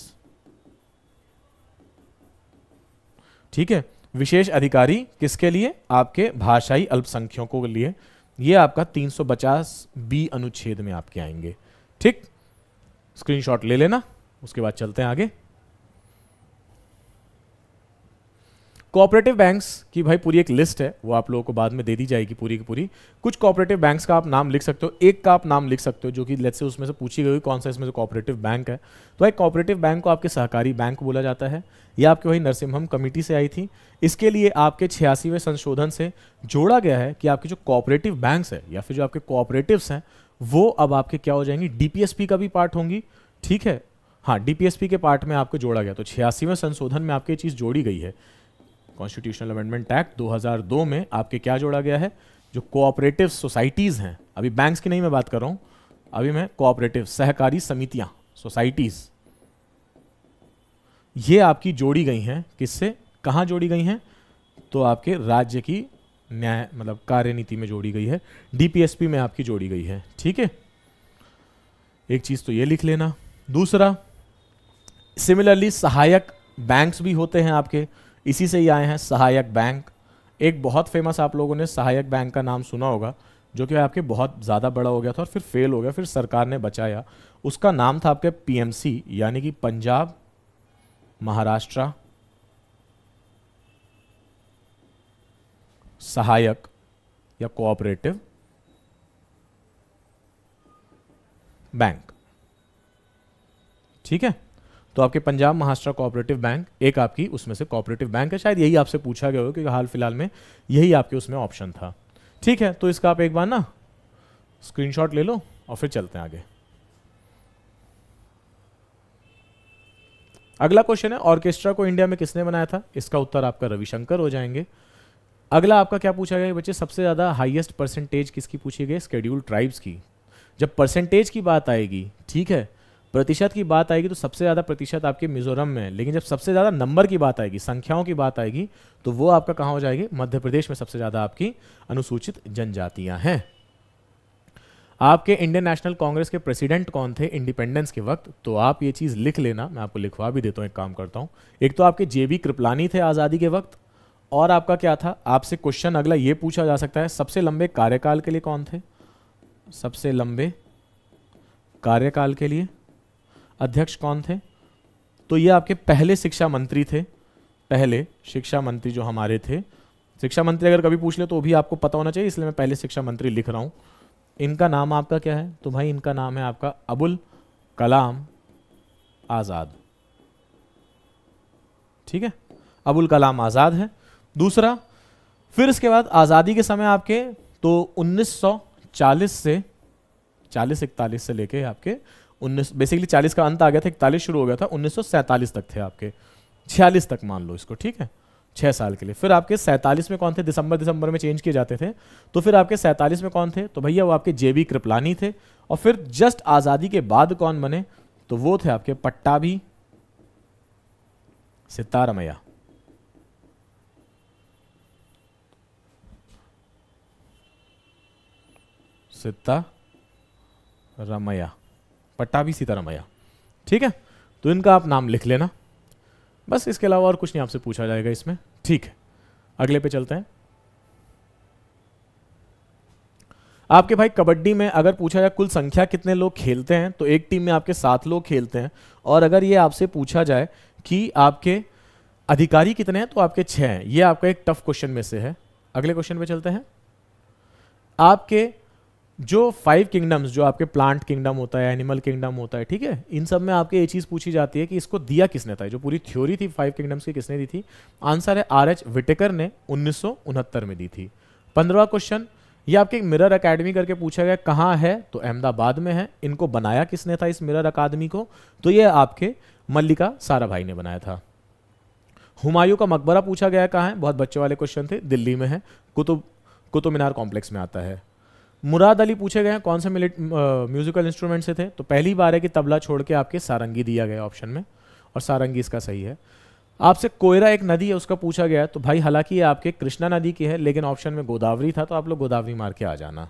ठीक है, विशेष अधिकारी किसके लिए, आपके भाषाई अल्पसंख्यकों के लिए। ये आपका 350B अनुच्छेद में आपके आएंगे। ठीक, स्क्रीनशॉट ले लेना, उसके बाद चलते हैं आगे। कोऑपरेटिव बैंक्स की भाई पूरी एक लिस्ट है, वो आप लोगों को बाद में दे दी जाएगी पूरी की पूरी। कुछ कोऑपरेटिव बैंक्स का आप नाम लिख सकते हो, एक का आप नाम लिख सकते हो जो कि लेट्स से उसमें से पूछी गई कौन सा इसमें से कोऑपरेटिव बैंक है। तो एक कोऑपरेटिव बैंक को आपके सहकारी बैंक बोला जाता है। यह आपके वही नरसिम्हम कमेटी से आई थी। इसके लिए आपके 86वें संशोधन से जोड़ा गया है कि आपके जो कोऑपरेटिव बैंक्स है या फिर जो आपके कोऑपरेटिव्स हैं वो अब आपके क्या हो जाएंगी, डीपीएसपी का भी पार्ट होंगी। ठीक है, हाँ डीपीएसपी के पार्ट में आपको जोड़ा गया। तो 86वें संशोधन में आपकी चीज़ जोड़ी गई है। कॉन्स्टिट्यूशनल अमेंडमेंट एक्ट 2002 में आपके क्या जोड़ा गया है, जो कोऑपरेटिव सोसाइटीज़ हैं, अभी बैंक्स की नहीं मैं बात कर रहा हूँ, अभी मैं कोऑपरेटिव सहकारी समितियाँ, सोसाइटीज़, ये आपकी जोड़ी गई हैं। किससे, कहाँ जोड़ी गई हैं, तो आपके राज्य की न्याय मतलब कार्यनीति में जोड़ी गई है, डीपीएसपी में आपकी जोड़ी गई है। ठीक है, एक चीज तो ये लिख लेना। दूसरा, सिमिलरली सहायक बैंक्स भी होते हैं आपके, इसी से ही आए हैं सहायक बैंक। एक बहुत फेमस आप लोगों ने सहायक बैंक का नाम सुना होगा, जो कि आपके बहुत ज़्यादा बड़ा हो गया था और फिर फेल हो गया, फिर सरकार ने बचाया। उसका नाम था आपके पीएमसी, यानी कि पंजाब महाराष्ट्र सहायक या कोऑपरेटिव बैंक। ठीक है, तो आपके पंजाब महाराष्ट्र कोऑपरेटिव बैंक एक आपकी उसमें से कोऑपरेटिव बैंक है। शायद यही आपसे पूछा गया होगा क्योंकि हाल फिलहाल में यही आपके उसमें ऑप्शन था। ठीक है, तो इसका आप एक बार ना स्क्रीनशॉट ले लो और फिर चलते हैं आगे। अगला क्वेश्चन है, ऑर्केस्ट्रा को इंडिया में किसने बनाया था? इसका उत्तर आपका रविशंकर हो जाएंगे। अगला आपका क्या पूछा गया बच्चे? सबसे ज्यादा हाईएस्ट परसेंटेज किसकी पूछी गई? शेड्यूल्ड ट्राइब्स की। जब परसेंटेज की बात आएगी, ठीक है, प्रतिशत की बात आएगी, तो सबसे ज्यादा प्रतिशत आपके मिजोरम में है। लेकिन जब सबसे ज्यादा नंबर की बात आएगी, संख्याओं की बात आएगी, तो वो आपका कहां हो जाएगी? मध्य प्रदेश में सबसे ज्यादा आपकी अनुसूचित जनजातियां हैं। आपके इंडियन नेशनल कांग्रेस के प्रेसिडेंट कौन थे इंडिपेंडेंस के वक्त? तो आप ये चीज लिख लेना, मैं आपको लिखवा भी देता हूं, एक काम करता हूं। एक तो आपके जेबी कृपलानी थे आजादी के वक्त, और आपका क्या था? आपसे क्वेश्चन अगला ये पूछा जा सकता है, सबसे लंबे कार्यकाल के लिए कौन थे? सबसे लंबे कार्यकाल के लिए अध्यक्ष कौन थे? तो ये आपके पहले शिक्षा मंत्री थे। पहले शिक्षा मंत्री जो हमारे थे, शिक्षा मंत्री अगर कभी पूछ ले तो भी आपको पता होना चाहिए, इसलिए मैं पहले शिक्षा मंत्री लिख रहा हूं। इनका नाम आपका क्या है? तो भाई इनका नाम है आपका अबुल कलाम आजाद। ठीक है, अबुल कलाम आजाद है। दूसरा, फिर इसके बाद आजादी के समय आपके तो 1940 से 40-41 से लेके आपके 19 बेसिकली 40 का अंत आ गया था, 41 शुरू हो गया था, 1947 तक थे आपके, 46 तक मान लो इसको। ठीक है, 6 साल के लिए। फिर आपके 47 में कौन थे? दिसंबर में चेंज किए जाते थे। तो फिर आपके 47 में कौन थे? तो भैया वो आपके जेबी कृपलानी थे। और फिर जस्ट आजादी के बाद कौन बने? तो वो थे आपके पट्टाभी सिद्धारमैया। सीतारमैया, पट्टाभी सीतारमैया। ठीक है, तो इनका आप नाम लिख लेना, बस इसके अलावा और कुछ नहीं आपसे पूछा जाएगा इसमें। ठीक है, अगले पे चलते हैं। आपके भाई कबड्डी में अगर पूछा जाए कुल संख्या कितने लोग खेलते हैं, तो एक टीम में आपके 7 लोग खेलते हैं। और अगर ये आपसे पूछा जाए कि आपके अधिकारी कितने हैं, तो आपके 6 हैं। ये आपका एक टफ क्वेश्चन में से है। अगले क्वेश्चन पे चलते हैं। आपके जो 5 किंगडम्स, जो आपके प्लांट किंगडम होता है, एनिमल किंगडम होता है, ठीक है, इन सब में आपके ये चीज पूछी जाती है कि इसको दिया किसने था? जो पूरी थ्योरी थी 5 किंगडम्स की, किसने दी थी? आंसर है आर एच विटेकर ने 1969 में दी थी। 15वां क्वेश्चन, ये आपके मिरर अकेडमी करके पूछा गया, कहाँ है? तो अहमदाबाद में है। इनको बनाया किसने था इस मिरर अकादमी को? तो ये आपके मल्लिका साराभाई ने बनाया था। हुमायूं का मकबरा पूछा गया, कहाँ है? बहुत बच्चों वाले क्वेश्चन थे, दिल्ली में है, कुतुब मीनार कॉम्प्लेक्स में आता है। मुराद अली पूछे गए हैं, कौन से म्यूजिकल इंस्ट्रूमेंट से थे? तो पहली बार है कि तबला छोड़ के आपके सारंगी दिया गया ऑप्शन में, और सारंगी इसका सही है। आपसे कोयरा एक नदी है उसका पूछा गया, तो भाई हालांकि ये आपके कृष्णा नदी की है, लेकिन ऑप्शन में गोदावरी था, तो आप लोग गोदावरी मार के आ जाना।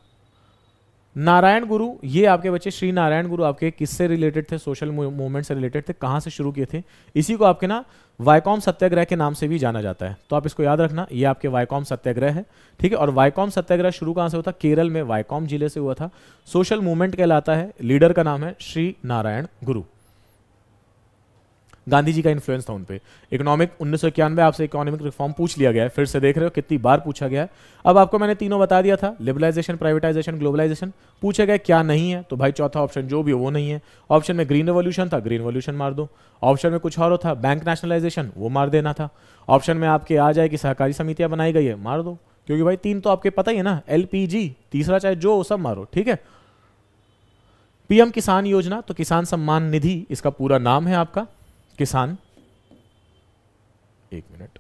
नारायण गुरु, ये आपके बच्चे श्री नारायण गुरु आपके किससे रिलेटेड थे? सोशल मूवमेंट से रिलेटेड थे। कहाँ से शुरू किए थे? इसी को आपके ना वाइकॉम सत्याग्रह के नाम से भी जाना जाता है, तो आप इसको याद रखना, ये आपके वाइकॉम सत्याग्रह है। ठीक है, और वाइकॉम सत्याग्रह शुरू कहाँ से होता? केरल में वाइकॉम जिले से हुआ था। सोशल मूवमेंट कहलाता है, लीडर का नाम है श्री नारायण गुरु। गांधी जी का इन्फ्लुएंस था उन पे। इकोनॉमिक 1991 आपसे इकोनॉमिक रिफॉर्म पूछ लिया गया है, फिर से देख रहे हो कितनी बार पूछा गया है। अब आपको मैंने तीनों बता दिया था, लिबरलाइजेशन, प्राइवेटाइजेशन, ग्लोबलाइजेशन। पूछा गया क्या नहीं है, तो भाई चौथा ऑप्शन जो भी हो वो नहीं है। ऑप्शन में ग्रीन रेवोल्यूशन था, ग्रीन रेवोल्यूशन मार दो। ऑप्शन में कुछ और था, बैंक नेशनलाइजेशन, वो मार देना था। ऑप्शन में आपके आ जाए कि सहकारी समितियां बनाई गई है, मार दो, क्योंकि भाई 3 तो आपके पता ही है ना, LPG, तीसरा चाहे जो सब मारो। ठीक है, पीएम किसान योजना, तो किसान सम्मान निधि इसका पूरा नाम है आपका। किसान, एक मिनट,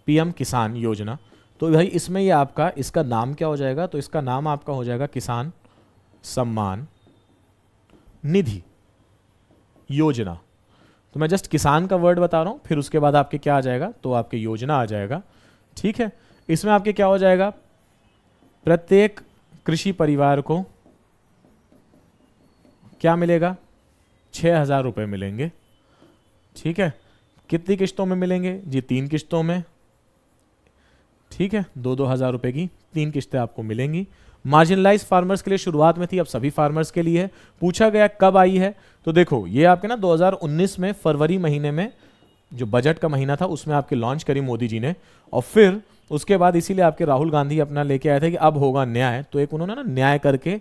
पीएम किसान योजना, तो भाई इसमें ये आपका इसका नाम क्या हो जाएगा? तो इसका नाम आपका हो जाएगा किसान सम्मान निधि योजना। तो मैं जस्ट किसान का वर्ड बता रहा हूँ, फिर उसके बाद आपके क्या आ जाएगा, तो आपके योजना आ जाएगा। ठीक है, इसमें आपके क्या हो जाएगा, प्रत्येक कृषि परिवार को क्या मिलेगा, 6,000 रुपये मिलेंगे। ठीक है, कितनी किश्तों में मिलेंगे जी, 3 किश्तों में। ठीक है, 2-2 हज़ार रुपये की 3 किश्तें आपको मिलेंगी। मार्जिनलाइज फार्मर्स के लिए शुरुआत में थी, अब सभी फार्मर्स के लिए है। पूछा गया कब आई है, तो देखो ये आपके ना 2019 में फरवरी महीने में, जो बजट का महीना था उसमें आपके लॉन्च करी मोदी जी ने, और फिर उसके बाद इसीलिए आपके राहुल गांधी अपना लेके आए थे कि अब होगा न्याय। तो एक उन्होंने ना न्याय करके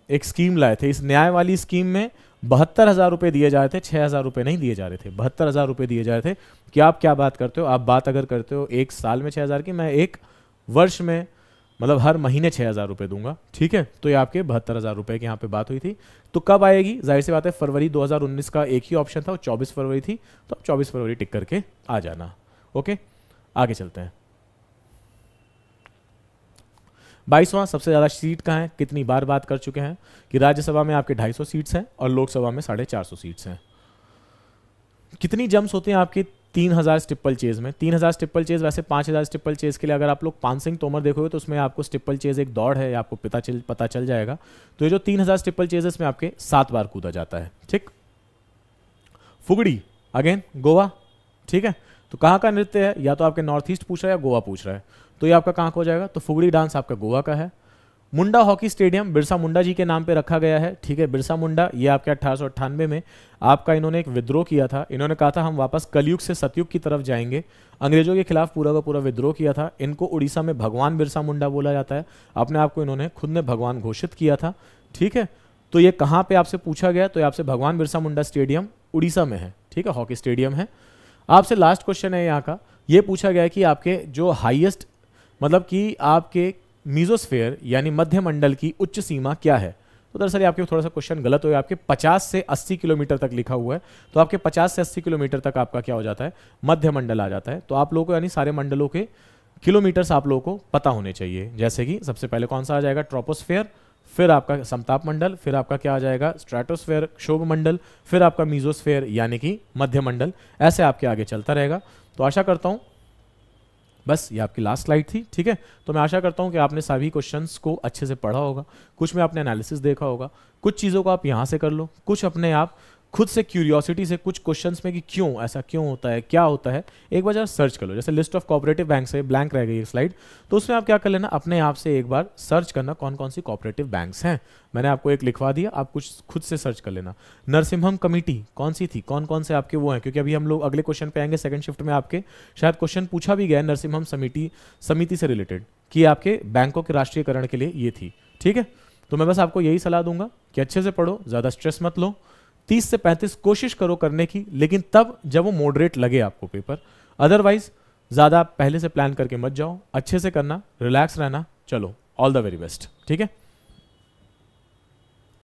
एक स्कीम लाए थे। इस न्याय वाली स्कीम में 72,000 रुपये दिए जा रहे थे, 6,000 रुपये नहीं दिए जा रहे थे, 72,000 रुपये दिए जा रहे थे। कि आप क्या बात करते हो, आप बात अगर करते हो एक साल में 6,000 की, मैं एक वर्ष में मतलब हर महीने 6,000 रुपये दूंगा। ठीक है, तो ये आपके 72,000 रुपये की यहाँ पे बात हुई थी। तो कब आएगी, जाहिर सी बात है फरवरी 2019 का एक ही ऑप्शन था, वो 24 फरवरी थी, तो अब 24 फरवरी टिक करके आ जाना। ओके, आगे चलते हैं। 22वां सबसे ज़्यादा सीट कहाँ है, कितनी बार बात कर चुके हैं कि राज्यसभा में आपके 250 सीट्स हैं और लोकसभा में 450 सीट्स हैं। कितनी जम्प्स होते हैं आपके, 3,000 स्टिपल चेज में। 3,000 स्टिपल चेज, वैसे 5,000 स्टिपल चेज के लिए अगर आप लोग पान सिंह तोमर देखोगे तो उसमें आपको स्टिपल चेज एक दौड़ है, आपको पता चल जाएगा। तो ये जो 3,000 स्टिपल चेज इसमें आपके 7 बार कूदा जाता है। ठीक, फुगड़ी अगेन गोवा। ठीक है, तो कहाँ का नृत्य है, या तो आपके नॉर्थ ईस्ट पूछ रहा है या गोवा पूछ रहा है, तो ये आपका कहाँ का हो जाएगा, तो फुगड़ी डांस आपका गोवा का है। मुंडा हॉकी स्टेडियम बिरसा मुंडा जी के नाम पे रखा गया है। ठीक है, बिरसा मुंडा ये आपके 1898 में आपका इन्होंने एक विद्रोह किया था। इन्होंने कहा था हम वापस कलयुग से सतयुग की तरफ जाएंगे, अंग्रेजों के खिलाफ पूरा का पूरा विद्रोह किया था। इनको उड़ीसा में भगवान बिरसा मुंडा बोला जाता है, अपने आप को इन्होंने खुद ने भगवान घोषित किया था। ठीक है, तो ये कहाँ पे आपसे पूछा गया, तो आपसे भगवान बिरसा मुंडा स्टेडियम उड़ीसा में है। ठीक है, हॉकी स्टेडियम है। आपसे लास्ट क्वेश्चन है यहाँ का, ये पूछा गया कि आपके जो हाईएस्ट मतलब कि आपके मीजोस्फेयर यानी मध्य मंडल की उच्च सीमा क्या है। तो दरअसल आपके थोड़ा सा क्वेश्चन गलत हो गया, आपके 50 से 80 किलोमीटर तक लिखा हुआ है, तो आपके 50 से 80 किलोमीटर तक आपका क्या हो जाता है, मध्य मंडल आ जाता है। तो आप लोगों को यानी सारे मंडलों के किलोमीटर्स आप लोगों को पता होने चाहिए। जैसे कि सबसे पहले कौन सा आ जाएगा, ट्रोपोस्फेयर, फिर आपका समताप मंडल, फिर आपका क्या आ जाएगा, स्ट्रेटोस्फेयर क्षोभ मंडल, फिर आपका मीजोस्फेयर यानी कि मध्य मंडल। ऐसे आपके आगे चलता रहेगा। तो आशा करता हूँ, बस ये आपकी लास्ट स्लाइड थी। ठीक है, तो मैं आशा करता हूँ कि आपने सभी क्वेश्चंस को अच्छे से पढ़ा होगा, कुछ में आपने एनालिसिस देखा होगा, कुछ चीज़ों को आप यहाँ से कर लो, कुछ अपने आप खुद से क्यूरियोसिटी से कुछ क्वेश्चंस में कि क्यों ऐसा क्यों होता है, क्या होता है, एक बार जरा सर्च कर लो। जैसे लिस्ट ऑफ कोऑपरेटिव बैंक से ब्लैंक रह गई एक स्लाइड, तो उसमें आप क्या कर लेना, अपने आप से एक बार सर्च करना कौन कौन सी कोऑपरेटिव बैंक्स हैं। मैंने आपको एक लिखवा दिया, आप कुछ खुद से सर्च कर लेना। नरसिम्हम कमेटी कौन सी थी, कौन कौन से आपके वो हैं, क्योंकि अभी हम लोग अगले क्वेश्चन पे आएंगे सेकंड शिफ्ट में, आपके शायद क्वेश्चन पूछा भी गया है नरसिम्हम समिति से रिलेटेड कि आपके बैंकों के राष्ट्रीयकरण के लिए ये थी। ठीक है, तो मैं बस आपको यही सलाह दूंगा कि अच्छे से पढ़ो, ज़्यादा स्ट्रेस मत लो, 30 से 35 कोशिश करो करने की, लेकिन तब जब वो मॉडरेट लगे आपको पेपर। अदरवाइज ज़्यादा पहले से प्लान करके मत जाओ, अच्छे से करना, रिलैक्स रहना। चलो, ऑल द वेरी बेस्ट। ठीक है।